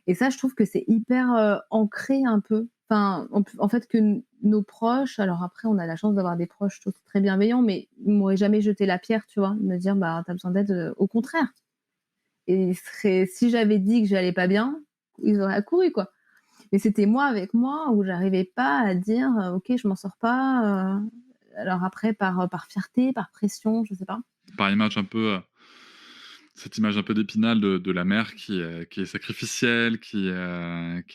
Et ça, je trouve que c'est hyper, ancré un peu. Enfin, en fait, que nos proches, alors après, on a la chance d'avoir des proches tous très bienveillants, mais ils m'auraient jamais jeté la pierre, tu vois? Me dire: «Bah, tu as besoin d'aide», au contraire. Et si j'avais dit que j'allais pas bien, ils auraient accouru, quoi. Mais c'était moi avec moi où j'arrivais pas à dire, «OK, je m'en sors pas», alors après par fierté, par pression, je sais pas. Par image un peu, cette image un peu d'Épinal de la mère qui est sacrificielle, qui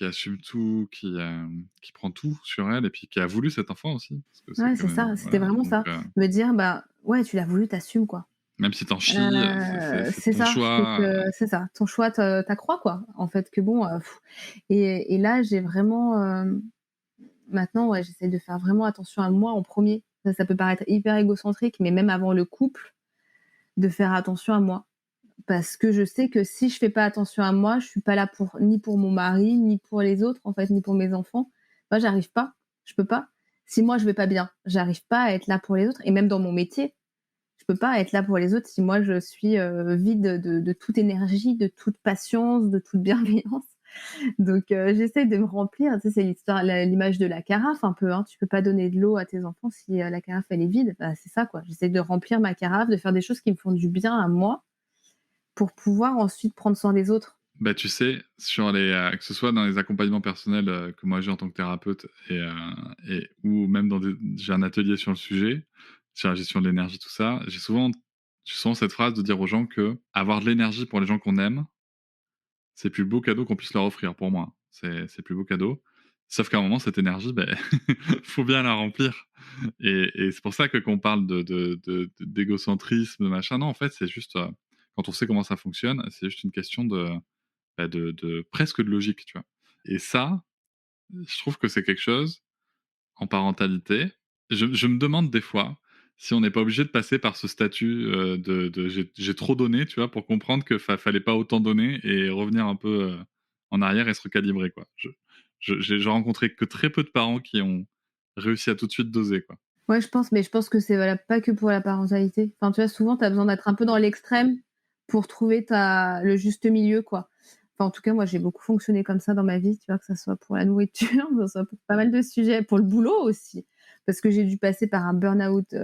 assume tout, qui prend tout sur elle et puis qui a voulu cet enfant aussi. Parce que c'est Ouais, quand c'est même, ça, c'était voilà, vraiment donc ça. Me dire: «Bah, ouais, tu l'as voulu, tu assumes, quoi». même si tu en chies, c'est C'est ton ça, c'est choix, que c'est ça, ton choix, ta croix, quoi. En fait, que bon, et là, j'ai vraiment, maintenant, ouais, j'essaie de faire vraiment attention à moi en premier. Ça peut paraître hyper égocentrique, mais même avant le couple, de faire attention à moi. Parce que je sais que si je fais pas attention à moi, je suis pas là ni pour mon mari, ni pour les autres, en fait, ni pour mes enfants. Moi, j'arrive pas, je peux pas. Si moi je vais pas bien, j'arrive pas à être là pour les autres, et même dans mon métier, je peux pas être là pour les autres si moi je suis, vide de toute énergie, de toute patience, de toute bienveillance. Donc j'essaie de me remplir, tu sais, c'est l'image de la carafe un peu, hein. Tu peux pas donner de l'eau à tes enfants si, la carafe elle est vide. Bah, c'est ça, quoi. J'essaie de remplir ma carafe, de faire des choses qui me font du bien à moi, pour pouvoir ensuite prendre soin des autres. bah, tu sais, sur que ce soit dans les accompagnements personnels, que moi j'ai en tant que thérapeute et ou même j'ai un atelier sur le sujet, sur la gestion de l'énergie, tout ça, j'ai souvent cette phrase de dire aux gens que avoir de l'énergie pour les gens qu'on aime, c'est le plus beau cadeau qu'on puisse leur offrir pour moi. C'est le plus beau cadeau. Sauf qu'à un moment, cette énergie, beh, faut bien la remplir et c'est pour ça que quand on parle d'égocentrisme, de machin, non, en fait, c'est juste, quand on sait comment ça fonctionne, c'est juste une question de presque de logique, tu vois? Et ça, je trouve que c'est quelque chose, en parentalité, je me demande des fois si on n'est pas obligé de passer par ce statut de j'ai trop donné, tu vois, pour comprendre que fallait pas autant donner et revenir un peu en arrière et se recalibrer, quoi. J'ai rencontré que très peu de parents qui ont réussi à tout de suite doser, quoi. Ouais, mais je pense que c'est valable pas que pour la parentalité. Enfin, tu vois, souvent, tu as besoin d'être un peu dans l'extrême pour trouver le juste milieu, quoi. Enfin, en tout cas, moi, j'ai beaucoup fonctionné comme ça dans ma vie, tu vois, que ça soit pour la nourriture, que ça soit pour pas mal de sujets, pour le boulot aussi. Parce que j'ai dû passer par un burn-out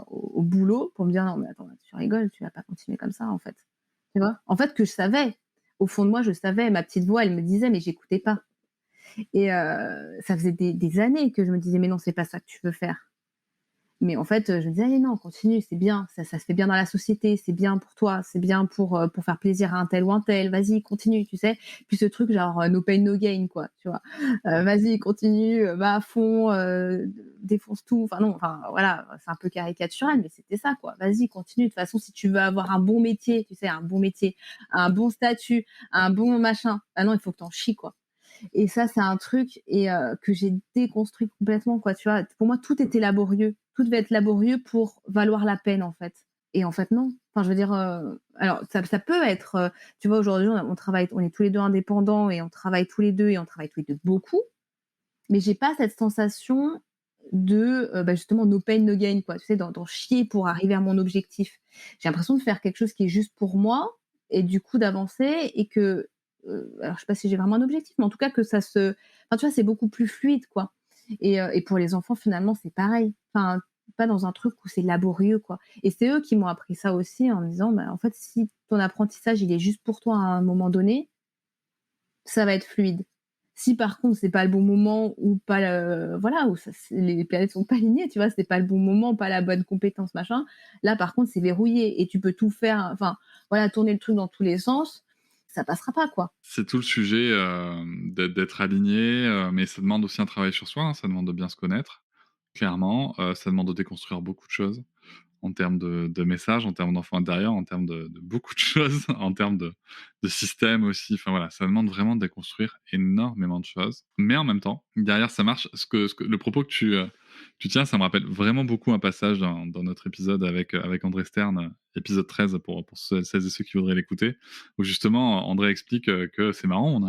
au boulot pour me dire non, mais attends, tu rigoles, tu vas pas continuer comme ça, en fait. Tu vois? En fait, que je savais. Au fond de moi, je savais. Ma petite voix, elle me disait, mais j'écoutais pas. Et ça faisait des années que je me disais, mais non, c'est pas ça que tu veux faire. Mais en fait, je me disais: «Allez non, continue, c'est bien, ça se fait bien dans la société, c'est bien pour toi, c'est bien pour faire plaisir à un tel ou un tel, vas-y continue», tu sais? Puis ce truc genre, no pain no gain quoi, tu vois? Vas-y continue, va à fond, défonce tout, enfin non, enfin voilà, c'est un peu caricatural, mais c'était ça quoi. Vas-y continue, de toute façon si tu veux avoir un bon métier, tu sais, un bon métier, un bon statut, un bon machin, bah non, il faut que tu en chies quoi. Et ça, c'est un truc que j'ai déconstruit complètement, quoi, tu vois? Pour moi, tout était laborieux. Tout devait être laborieux pour valoir la peine, en fait. Et en fait, non. Enfin, je veux dire, alors ça peut être, tu vois, aujourd'hui, on travaille, on est tous les 2 indépendants et on travaille tous les 2 et on travaille tous les 2 beaucoup, mais j'ai pas cette sensation de, justement, no pain, no gain, quoi. Tu sais, d'en chier pour arriver à mon objectif. J'ai l'impression de faire quelque chose qui est juste pour moi et du coup d'avancer et que, alors je sais pas si j'ai vraiment un objectif, mais en tout cas que ça se enfin, tu vois, c'est beaucoup plus fluide, quoi. Et pour les enfants, finalement, c'est pareil. Enfin, pas dans un truc où c'est laborieux, quoi. Et c'est eux qui m'ont appris ça aussi en me disant: «Bah, en fait, si ton apprentissage, il est juste pour toi à un moment donné, ça va être fluide. Si par contre c'est pas le bon moment ou pas le voilà, où ça les planètes sont pas alignées, tu vois? C'est pas le bon moment, pas la bonne compétence, machin. Là par contre c'est verrouillé et tu peux tout faire, enfin voilà, tourner le truc dans tous les sens, ça passera pas quoi. C'est tout le sujet, d'être aligné, mais ça demande aussi un travail sur soi, hein, ça demande de bien se connaître, clairement, ça demande de déconstruire beaucoup de choses. En termes de messages, en termes d'enfants intérieurs, en termes de beaucoup de choses, en termes de système aussi. Enfin voilà, ça demande vraiment de déconstruire énormément de choses. Mais en même temps, derrière ça marche. Le propos que tu tiens, ça me rappelle vraiment beaucoup un passage dans notre épisode avec André Stern, épisode 13 pour celles et ceux qui voudraient l'écouter, où justement André explique que c'est marrant,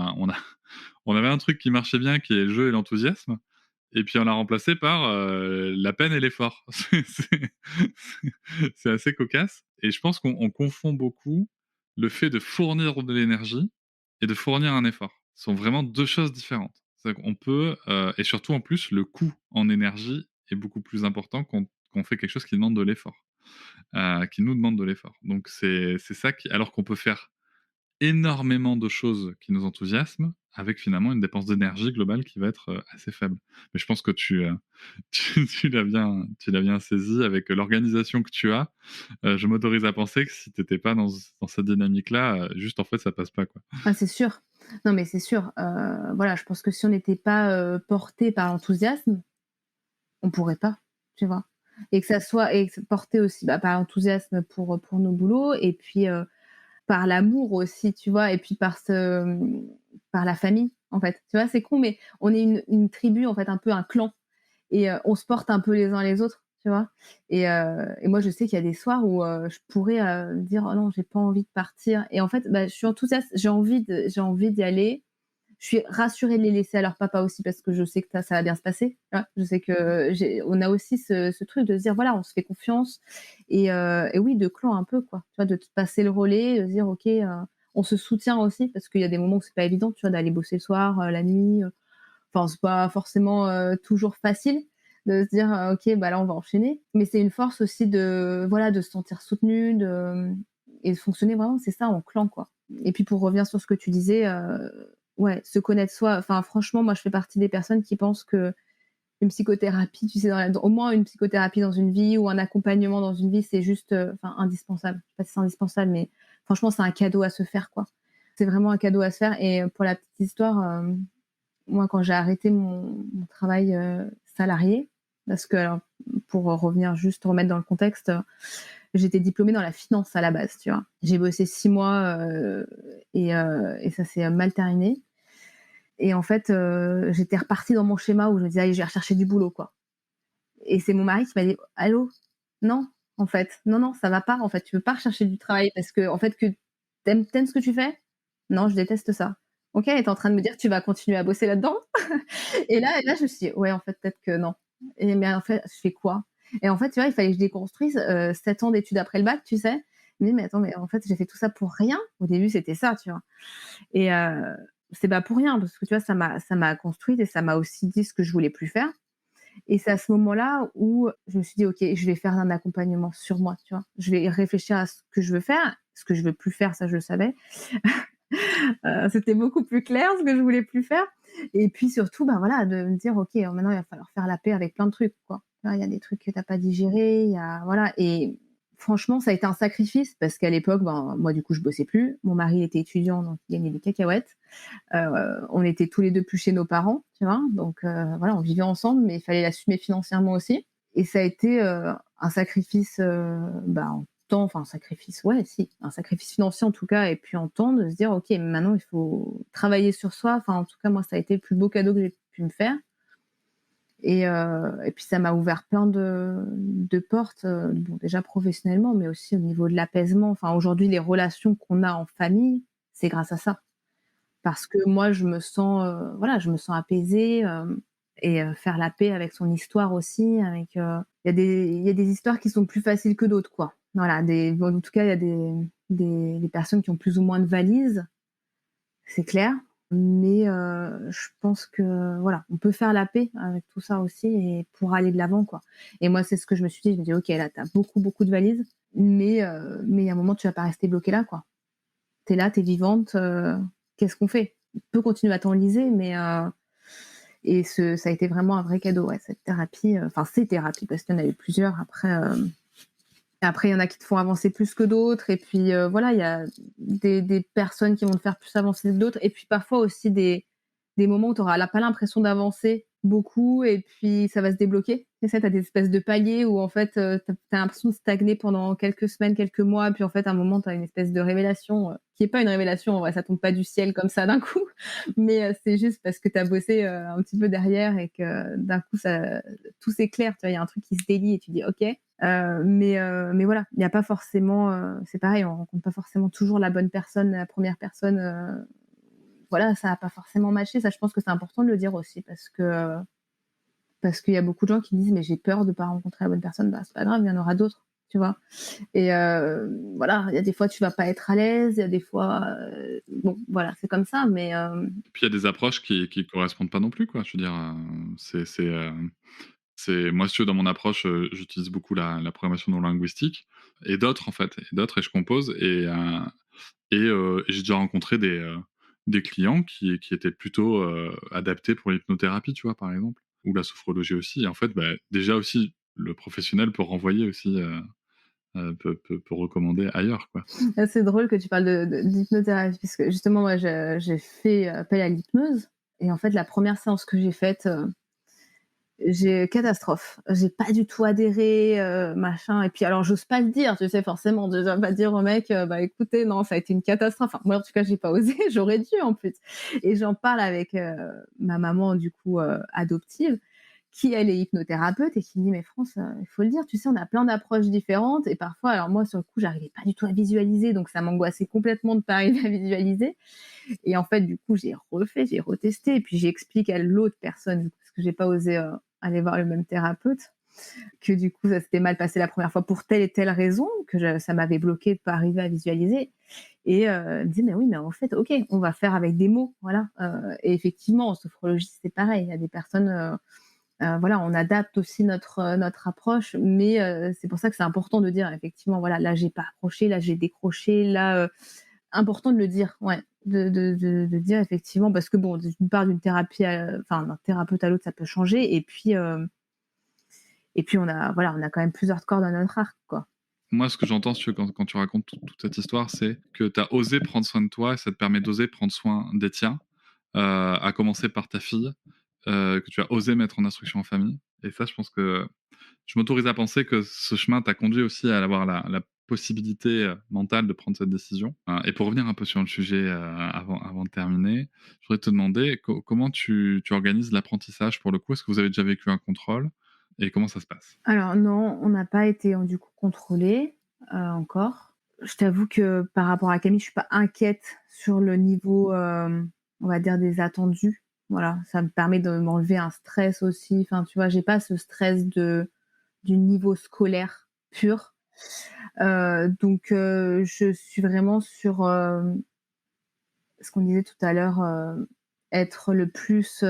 on avait un truc qui marchait bien, qui est le jeu et l'enthousiasme, et puis on l'a remplacé par la peine et l'effort. C'est assez cocasse. Et je pense qu'on confond beaucoup le fait de fournir de l'énergie et de fournir un effort. Ce sont vraiment deux choses différentes. C'est-à-dire qu'on peut, et surtout en plus, le coût en énergie est beaucoup plus important quand on fait quelque chose qui demande de l'effort, qui nous demande de l'effort. Donc c'est ça qui, alors qu'on peut faire énormément de choses qui nous enthousiasment, avec finalement une dépense d'énergie globale qui va être assez faible. Mais je pense que tu l'as bien saisi avec l'organisation que tu as. Je m'autorise à penser que si tu n'étais pas dans cette dynamique-là, juste en fait, ça passe pas, quoi. Ah c'est sûr. Non mais c'est sûr, voilà, je pense que si on n'était pas, portés par l'enthousiasme, on pourrait pas, tu vois? Et que ça soit et que porté aussi, bah, par l'enthousiasme pour nos boulots et puis, par l'amour aussi, tu vois? Et puis par la famille, en fait. Tu vois? C'est con, mais on est une tribu, en fait, un peu un clan et on se porte un peu les uns les autres, tu vois? Et moi, je sais qu'il y a des soirs où, je pourrais, dire: «Oh non, j'ai pas envie de partir» et en fait, bah, je suis enthousiaste, j'ai envie d'y aller. Je suis rassurée de les laisser à leur papa aussi parce que je sais que ça va bien se passer, tu vois? Je sais que on a aussi ce truc de se dire: «Voilà, on se fait confiance» et oui, de clan un peu, quoi. Tu vois? De te passer le relais, de se dire: «OK, on se soutient aussi» parce qu'il y a des moments où c'est pas évident, tu vois? D'aller bosser le soir, la nuit, enfin, c'est pas forcément, toujours facile de se dire: «OK, bah, là, on va enchaîner». Mais c'est une force aussi de, voilà, de se sentir soutenu, et de fonctionner vraiment, c'est ça, en clan, quoi. Et puis pour revenir sur ce que tu disais, ouais, se connaître soi, enfin, franchement, moi, je fais partie des personnes qui pensent qu'une psychothérapie, tu sais, au moins une psychothérapie dans une vie ou un accompagnement dans une vie, c'est juste, enfin, indispensable. Je sais pas si c'est indispensable, mais franchement, c'est un cadeau à se faire, quoi. C'est vraiment un cadeau à se faire et pour la petite histoire, moi, quand j'ai arrêté mon travail, salarié, parce que alors, pour revenir juste remettre dans le contexte, j'étais diplômée dans la finance à la base, tu vois? J'ai bossé 6 mois, et ça s'est mal terminé et en fait, j'étais repartie dans mon schéma où je me disais: «Allez, je vais rechercher du boulot, quoi» et c'est mon mari qui m'a dit: «Allô, non, en fait, non, non, ça va pas, en fait, tu veux pas rechercher du travail parce que en fait, que tu aimes ce que tu fais? Non, je déteste ça. OK, et tu es en train de me dire que tu vas continuer à bosser là-dedans? Et là, je me suis dit: «Ouais, en fait, peut-être que non». Et mais en fait, je fais quoi? Et en fait, tu vois, il fallait que je déconstruise, 7 ans d'études après le bac, tu sais? Je me dis: «Mais attends, mais en fait, j'ai fait tout ça pour rien?» Au début, c'était ça, tu vois? Et c'est pas pour rien parce que, tu vois, ça m'a construite et ça m'a aussi dit ce que je voulais plus faire. Et c'est à ce moment-là où je me suis dit: «OK, je vais faire un accompagnement sur moi», tu vois? Je vais réfléchir à ce que je veux faire, ce que je veux plus faire, ça je le savais. C'était beaucoup plus clair ce que je voulais plus faire et puis surtout, bah, voilà, de me dire: «OK, maintenant il va falloir faire la paix avec plein de trucs, quoi». Tu vois, il y a des trucs que tu as pas digérés, il y a voilà et franchement, ça a été un sacrifice parce qu'à l'époque, ben, moi, du coup, je bossais plus. Mon mari était étudiant, donc il gagnait des cacahuètes. On était tous les 2 plus chez nos parents, tu vois? Donc voilà, on vivait ensemble, mais il fallait l'assumer financièrement aussi et ça a été, un sacrifice, bah, en temps, enfin sacrifice, ouais, si, un sacrifice financier en tout cas et puis en temps de se dire: «OK, maintenant il faut travailler sur soi». Enfin, en tout cas, moi, ça a été le plus beau cadeau que j'ai pu me faire et puis ça m'a ouvert plein de portes, bon, déjà professionnellement, mais aussi au niveau de l'apaisement. Enfin, aujourd'hui, les relations qu'on a en famille, c'est grâce à ça. Parce que moi, je me sens, voilà, je me sens apaisée, et faire la paix avec son histoire aussi, avec, il y a des histoires qui sont plus faciles que d'autres, quoi. Voilà, bon, en tout cas, il y a des personnes qui ont plus ou moins de valises, c'est clair, mais je pense que, voilà, on peut faire la paix avec tout ça aussi et pour aller de l'avant, quoi. Et moi, c'est ce que je me suis dit. Je me dis: «OK, là, tu as beaucoup, beaucoup de valises, mais il y a un moment, tu vas pas rester bloquée là, quoi. Tu es là, tu es vivante, qu'est-ce qu'on fait? On peut continuer à t'enliser, mais et ça a été vraiment un vrai cadeau, ouais, cette thérapie, enfin ces thérapies, parce qu'il y en a eu plusieurs après, après il y en a qui te font avancer plus que d'autres et puis, voilà, il y a des personnes qui vont te faire plus avancer que d'autres et puis parfois aussi des moments où tu auras pas l'impression d'avancer beaucoup et puis ça va se débloquer. Tu sais, tu as des espèces de paliers où en fait, tu as l'impression de stagner pendant quelques semaines, quelques mois, puis en fait à un moment tu as une espèce de révélation, qui est pas une révélation en vrai, ça tombe pas du ciel comme ça d'un coup, mais c'est juste parce que tu as bossé, un petit peu derrière et que d'un coup ça tout s'éclaire, tu vois? Il y a un truc qui se délie et tu dis: «OK». Mais voilà, il y a pas forcément, c'est pareil, on rencontre pas forcément toujours la bonne personne, la première personne, voilà, ça a pas forcément matché. Ça, je pense que c'est important de le dire aussi parce qu'il y a beaucoup de gens qui me disent: «Mais j'ai peur de pas rencontrer la bonne personne». Bah, c'est pas grave, il y en aura d'autres, tu vois? Et voilà, il y a des fois tu vas pas être à l'aise, il y a des fois, bon, voilà, c'est comme ça, mais Puis il y a des approches qui correspondent pas non plus, quoi. Je veux dire, c'est moi, si tu veux, dans mon approche, j'utilise beaucoup la programmation neurolinguistique et d'autres, en fait, et je compose et j'ai déjà rencontré des clients qui étaient plutôt, adaptés pour l'hypnothérapie, tu vois, par exemple, ou la sophrologie aussi et en fait, bah, déjà aussi, le professionnel peut renvoyer aussi, peut recommander ailleurs, quoi. c'est drôle que tu parles d'hypnothérapie parce que justement moi j'ai fait appel à l'hypnose et en fait la première séance que j'ai faite, j'ai catastrophe. J'ai pas du tout adhéré, machin et puis alors j'ose pas le dire, tu sais? Forcément, je dois pas dire au mec, «Bah, écoutez, non, ça a été une catastrophe». Enfin, moi, en tout cas, j'ai pas osé, j'aurais dû en plus et j'en parle avec, ma maman, du coup, adoptive, qui elle est hypnothérapeute et qui me dit: «Mais France, il faut le dire, tu sais, on a plein d'approches différentes» et parfois alors moi, sur le coup, j'arrivais pas du tout à visualiser, donc ça m'angoissait complètement de pas arriver à visualiser et en fait, du coup, j'ai retesté et puis j'explique à l'autre personne, du coup, parce que j'ai pas osé, aller voir le même thérapeute, que du coup, ça s'était mal passé la première fois pour telle et telle raison, que ça m'avait bloqué de pas arriver à visualiser. Et elle me dit: «Mais oui, mais en fait, OK, on va faire avec des mots», voilà. Et effectivement, en sophrologie, c'est pareil. Il y a des personnes, voilà, on adapte aussi notre approche, mais c'est pour ça que c'est important de dire effectivement, voilà, là, j'ai pas accroché, là, j'ai décroché, là, important de le dire, ouais, de dire effectivement parce que bon, d'une part d'une thérapie enfin d'un thérapeute à l'autre, ça peut changer et puis on a voilà, on a quand même plusieurs cordes à notre arc, quoi. Moi, ce que j'entends, si tu veux, quand tu racontes toute cette histoire, c'est que tu as osé prendre soin de toi et ça te permet d'oser prendre soin des tiens, à commencer par ta fille, que tu as osé mettre en instruction en famille et ça, je pense que je m'autorise à penser que ce chemin t'a conduit aussi à avoir la possibilité, mentale de prendre cette décision. Et pour revenir un peu sur le sujet, avant de terminer, je voudrais te demander comment tu organises l'apprentissage pour le coup? Est-ce que vous avez déjà vécu un contrôle? Et comment ça se passe? Alors non, on n'a pas été, du coup, contrôlés, encore. Je t'avoue que par rapport à Camille, je suis pas inquiète sur le niveau, on va dire des attendus. Voilà, ça me permet de m'enlever un stress aussi. Enfin, tu vois, j'ai pas ce stress du niveau scolaire pur. Donc je suis vraiment sur, ce qu'on disait tout à l'heure, être le plus,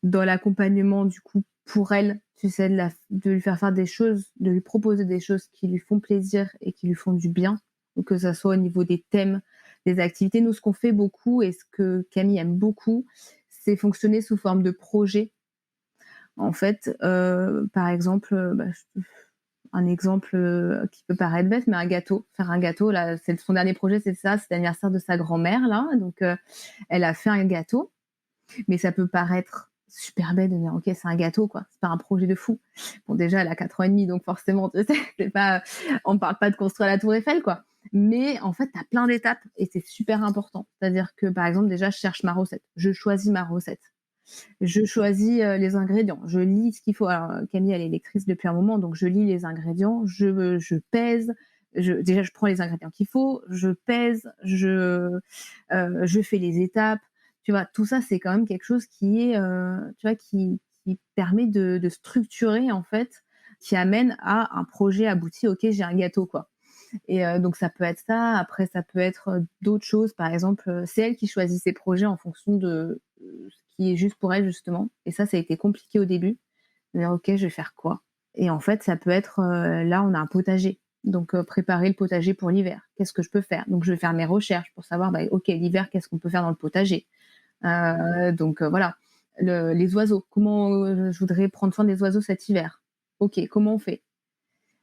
dans l'accompagnement du coup pour elle, tu sais, de lui faire des choses, de lui proposer des choses qui lui font plaisir et qui lui font du bien, donc que ça soit au niveau des thèmes, des activités. Nous, ce qu'on fait beaucoup et ce que Camille aime beaucoup, c'est fonctionner sous forme de projet. En fait, par exemple, un exemple, qui peut paraître bête, mais un gâteau. Faire un gâteau, là, c'est son dernier projet, c'est ça, c'est l'anniversaire de sa grand-mère, là, donc elle a fait un gâteau, mais ça peut paraître super bête de dire: «OK, c'est un gâteau, quoi, c'est pas un projet de fou». Bon, déjà, elle a 4 ans et demi, donc forcément, tu sais, c'est pas on parle pas de construire la tour Eiffel, quoi. Mais en fait, tu as plein d'étapes et c'est super important. C'est-à-dire que, par exemple, déjà, je cherche ma recette, je choisis ma recette. Je choisis, les ingrédients, je lis ce qu'il faut. Alors, Camille, elle est lectrice depuis un moment, donc je lis les ingrédients, je pèse, déjà, je prends les ingrédients qu'il faut, je pèse, je fais les étapes. Tu vois? Tout ça, c'est quand même quelque chose qui est, tu vois, qui permet de structurer, en fait, qui amène à un projet abouti. OK, j'ai un gâteau, quoi. Et donc ça peut être ça. Après, ça peut être, d'autres choses. Par exemple, c'est elle qui choisit ses projets en fonction de, ce qui est juste pour elle, justement. Et ça a été compliqué au début, de dire: «OK, je vais faire quoi?» Et en fait, ça peut être, là, on a un potager, donc préparer le potager pour l'hiver. Qu'est-ce que je peux faire? Donc je vais faire mes recherches pour savoir, bah, OK, l'hiver, qu'est-ce qu'on peut faire dans le potager? Donc voilà. Les oiseaux, comment, je voudrais prendre soin des oiseaux cet hiver? OK, comment on fait?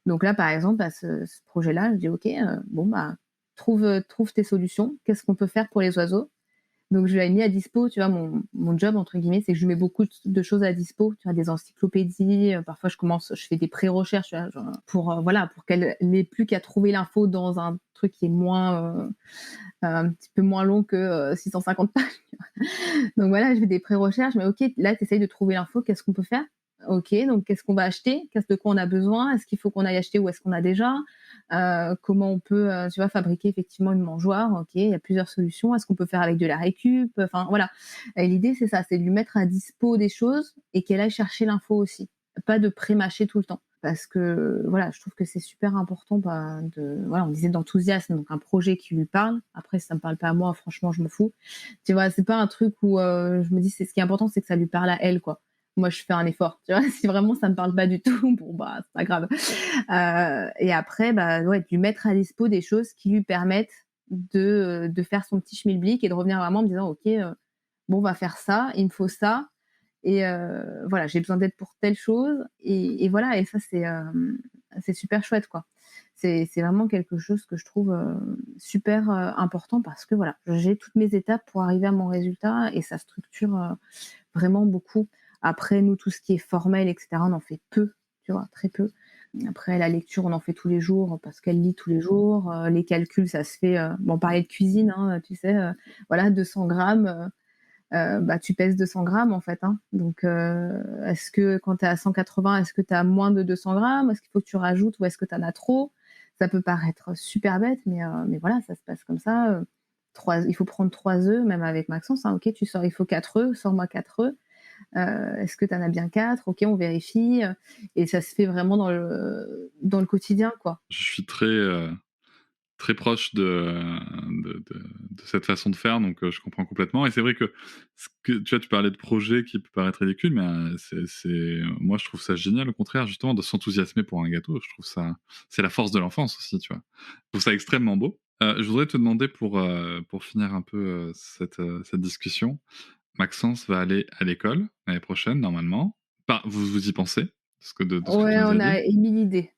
Donc là, par exemple, bah, ce projet-là, je dis: «OK, bon, bah, trouve tes solutions. Qu'est-ce qu'on peut faire pour les oiseaux?» Donc je lui ai mis à dispo, tu vois, mon job entre guillemets, c'est que je lui mets beaucoup de choses à dispo, tu vois, des encyclopédies, parfois je fais des pré-recherches, tu vois, genre pour, voilà, pour qu'elle n'ait plus qu'à trouver l'info dans un truc qui est moins, un petit peu moins long que, 650 pages. Donc voilà, je fais des pré-recherches, mais OK, là, tu essayes de trouver l'info, qu'est-ce qu'on peut faire? OK, donc qu'est-ce qu'on va acheter? De quoi on a besoin? Est-ce qu'il faut qu'on aille acheter ou est-ce qu'on a déjà? Comment on peut, tu vois, fabriquer effectivement une mangeoire? OK, il y a plusieurs solutions. Est-ce qu'on peut faire avec de la récup? Enfin voilà. Et l'idée, c'est ça, c'est de lui mettre à dispo des choses et qu'elle aille chercher l'info aussi. Pas de pré-mâcher tout le temps. Parce que voilà, je trouve que c'est super important, bah, voilà, on disait d'enthousiasme, donc un projet qui lui parle. Après, si ça me parle pas à moi, franchement, je m'en fous. Tu vois, c'est pas un truc où, je me dis: «C'est ce qui est important, c'est que ça lui parle à elle, quoi». Moi, je fais un effort, tu vois? Si vraiment ça me parle pas du tout, bon, bah, c'est pas grave. Et après, bah, ouais, de lui mettre à dispo des choses qui lui permettent de faire son petit schmilblick et de revenir vraiment en me disant: «OK, bon, on va faire ça, il me faut ça et voilà, j'ai besoin d'aide pour telle chose» et voilà et ça, c'est super chouette, quoi. C'est vraiment quelque chose que je trouve, super, important parce que, voilà, j'ai toutes mes étapes pour arriver à mon résultat et ça structure, vraiment beaucoup. Après, nous, tout ce qui est formel et cetera, on en fait peu, tu vois? Très peu. Après, la lecture, on en fait tous les jours parce qu'elle lit tous les jours. Les calculs, ça se fait, bon, on parlait de cuisine, hein, tu sais, voilà, 200 grammes, bah, tu pèses 200 grammes, en fait, hein. Donc, est-ce que quand tu es à 180, est-ce que tu as moins de 200 grammes? Est-ce qu'il faut que tu rajoutes ou est-ce que tu en as trop? Ça peut paraître super bête, mais voilà, ça se passe comme ça. Il faut prendre 3 œufs, même avec Maxence, hein. OK, tu sors, il faut 4 œufs, sors-moi 4 œufs. Est-ce que tu en as bien 4? OK, on vérifie. Et ça se fait vraiment dans le quotidien, quoi. Je suis très, très proche de cette façon de faire, donc je comprends complètement et c'est vrai que ce que tu vois, tu parlais de projets qui peut paraître ridicule, mais moi, je trouve ça génial, au contraire, justement, de s'enthousiasmer pour un gâteau. Je trouve ça c'est la force de l'enfance aussi, tu vois? Je trouve ça extrêmement beau. Je voudrais te demander pour finir un peu, cette discussion, Maxence va aller à l'école l'année prochaine, normalement. Enfin, vous y pensez? De ce que tu Ouais, nous on as dit a émis l'idée.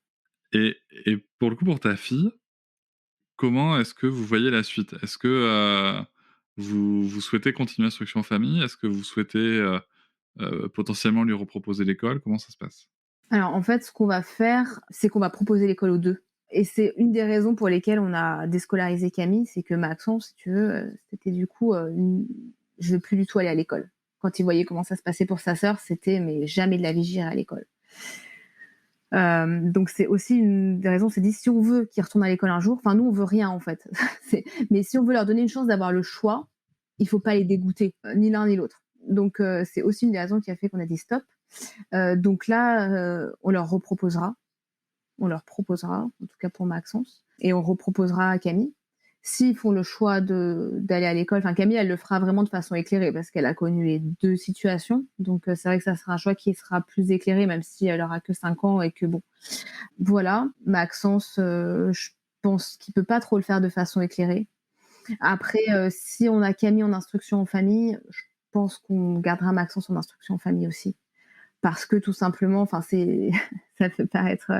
et pour le coup, pour ta fille, comment est-ce que vous voyez la suite? Est-ce que, vous souhaitez continuer l'instruction en famille? Est-ce que vous souhaitez, potentiellement lui reproposer l'école? Comment ça se passe? Alors, en fait, ce qu'on va faire, c'est qu'on va proposer l'école aux 2. Et c'est une des raisons pour lesquelles on a déscolarisé Camille, c'est que Maxence, si tu veux, c'était du coup, une je veux plus du tout aller à l'école. quand il voyait comment ça se passait pour sa sœur, c'était mais jamais de la vie j'irai à l'école. Donc c'est aussi une des raisons, c'est dit si on veut qu'ils retournent à l'école un jour, enfin nous on veut rien en fait, mais si on veut leur donner une chance d'avoir le choix, il faut pas les dégoûter, ni l'un ni l'autre. Donc c'est aussi une des raisons qui a fait qu'on a dit stop. Donc là, on leur proposera, en tout cas pour Maxence, et on reproposera à Camille. S'ils font le choix d'aller à l'école, enfin Camille, elle le fera vraiment de façon éclairée parce qu'elle a connu les deux situations. Donc c'est vrai que ça sera un choix qui sera plus éclairé, même si elle aura que 5 ans et que bon. Voilà, Maxence, je pense qu'il peut pas trop le faire de façon éclairée. Après, si on a Camille en instruction en famille, je pense qu'on gardera Maxence en instruction en famille aussi. Parce que tout simplement, enfin c'est, ça peut paraître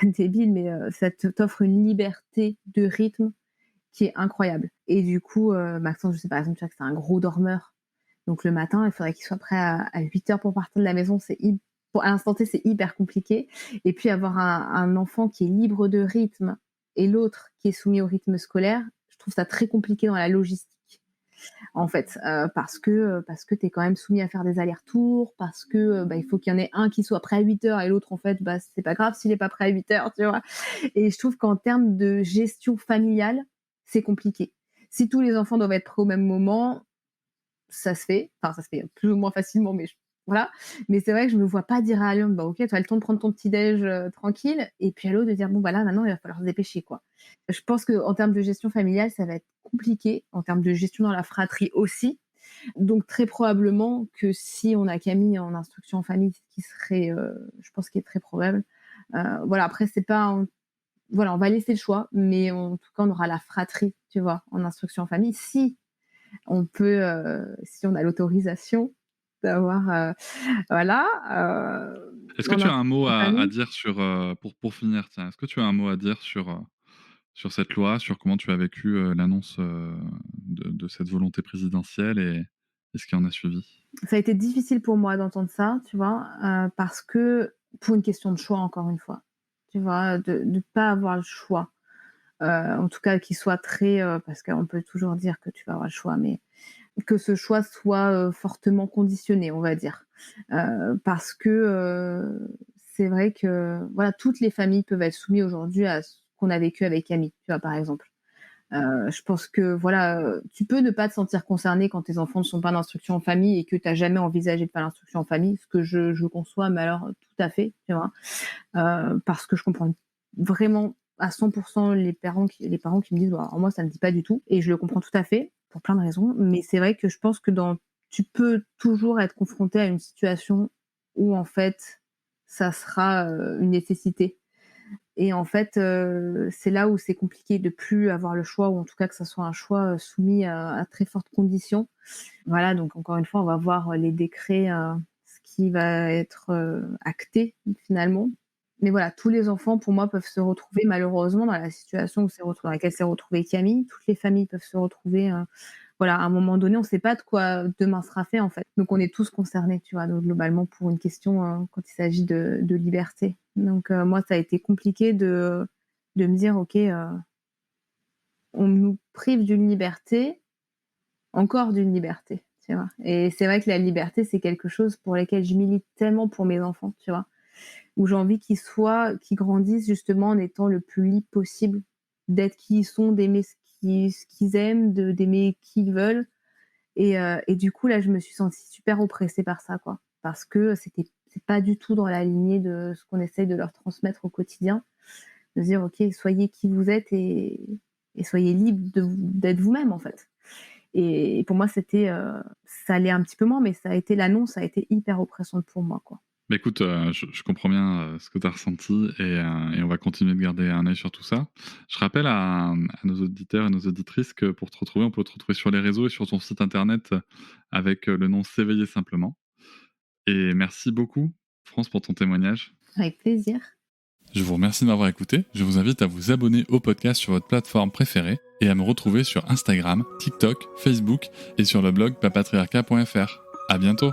débile, mais ça t'offre une liberté de rythme qui est incroyable. Et du coup, Maxence, je sais par exemple, tu vois que c'est un gros dormeur. Donc le matin, il faudrait qu'il soit prêt à 8h pour partir de la maison. À l'instant T, c'est hyper compliqué. Et puis avoir un enfant qui est libre de rythme et l'autre qui est soumis au rythme scolaire, je trouve ça très compliqué dans la logistique. En fait, parce que tu es quand même soumis à faire des allers-retours, parce que il faut qu'il y en ait un qui soit prêt à 8h et l'autre, en fait, c'est pas grave s'il n'est pas prêt à 8h, tu vois. Et je trouve qu'en termes de gestion familiale, c'est compliqué. Si tous les enfants doivent être prêts au même moment, ça se fait. Enfin, ça se fait plus ou moins facilement, mais voilà. Mais c'est vrai que je me vois pas dire à Léon, ok, tu as le temps de prendre ton petit déj tranquille, et puis à l'autre de dire, bon, là, maintenant, il va falloir se dépêcher, quoi. Je pense qu'en termes de gestion familiale, ça va être compliqué, en termes de gestion dans la fratrie aussi. Donc, très probablement que si on a Camille en instruction en famille, ce qui serait, je pense qu'il est très probable. Voilà, après, c'est pas... Voilà, on va laisser le choix, mais en tout cas, on aura la fratrie, tu vois, en instruction en famille. Si on peut, si on a l'autorisation d'avoir, voilà. Est-ce que tu as un mot à dire sur, pour finir, tiens, est-ce que tu as un mot à dire sur cette loi, sur comment tu as vécu l'annonce de cette volonté présidentielle et ce qui en a suivi? Ça a été difficile pour moi d'entendre ça, tu vois, parce que pour une question de choix, encore une fois, tu vois, de pas avoir le choix. En tout cas, qu'il soit très, parce qu'on peut toujours dire que tu vas avoir le choix, mais que ce choix soit fortement conditionné, on va dire. Parce que c'est vrai que voilà, toutes les familles peuvent être soumises aujourd'hui à ce qu'on a vécu avec Camille, tu vois, par exemple. Je pense que voilà, tu peux ne pas te sentir concerné quand tes enfants ne sont pas d'instruction en famille et que tu n'as jamais envisagé de faire l'instruction en famille, ce que je conçois, mais alors tout à fait, tu vois. Parce que je comprends vraiment à 100% les parents qui me disent bah, moi ça me dit pas du tout, et je le comprends tout à fait pour plein de raisons, mais c'est vrai que je pense que tu peux toujours être confronté à une situation où en fait ça sera une nécessité, et en fait c'est là où c'est compliqué de plus avoir le choix, ou en tout cas que ça soit un choix soumis à très fortes conditions. Voilà, donc encore une fois on va voir les décrets, ce qui va être acté finalement. Mais voilà, tous les enfants, pour moi, peuvent se retrouver malheureusement dans la situation dans laquelle s'est retrouvée Camille. Toutes les familles peuvent se retrouver, voilà, à un moment donné, on ne sait pas de quoi demain sera fait, en fait. Donc, on est tous concernés, tu vois, donc, globalement, pour une question, quand il s'agit de liberté. Donc, moi, ça a été compliqué de me dire, OK, on nous prive d'une liberté, encore d'une liberté, tu vois. Et c'est vrai que la liberté, c'est quelque chose pour lequel je milite tellement pour mes enfants, tu vois. Où j'ai envie qu'ils grandissent justement en étant le plus libre possible, d'être qui ils sont, d'aimer ce qu'ils aiment, d'aimer qui ils veulent. Et du coup, là, je me suis sentie super oppressée par ça, quoi. Parce que c'est pas du tout dans la lignée de ce qu'on essaye de leur transmettre au quotidien. De dire, OK, soyez qui vous êtes et soyez libre d'être vous-même, en fait. Et pour moi, c'était, ça allait un petit peu moins, mais l'annonce a été hyper oppressante pour moi, quoi. Bah écoute, je comprends bien ce que tu as ressenti et on va continuer de garder un œil sur tout ça. Je rappelle à nos auditeurs et nos auditrices que pour te retrouver, on peut te retrouver sur les réseaux et sur ton site internet avec le nom S'éveiller simplement. Et merci beaucoup, France, pour ton témoignage. Avec plaisir. Je vous remercie de m'avoir écouté. Je vous invite à vous abonner au podcast sur votre plateforme préférée et à me retrouver sur Instagram, TikTok, Facebook et sur le blog papatriarca.fr. À bientôt!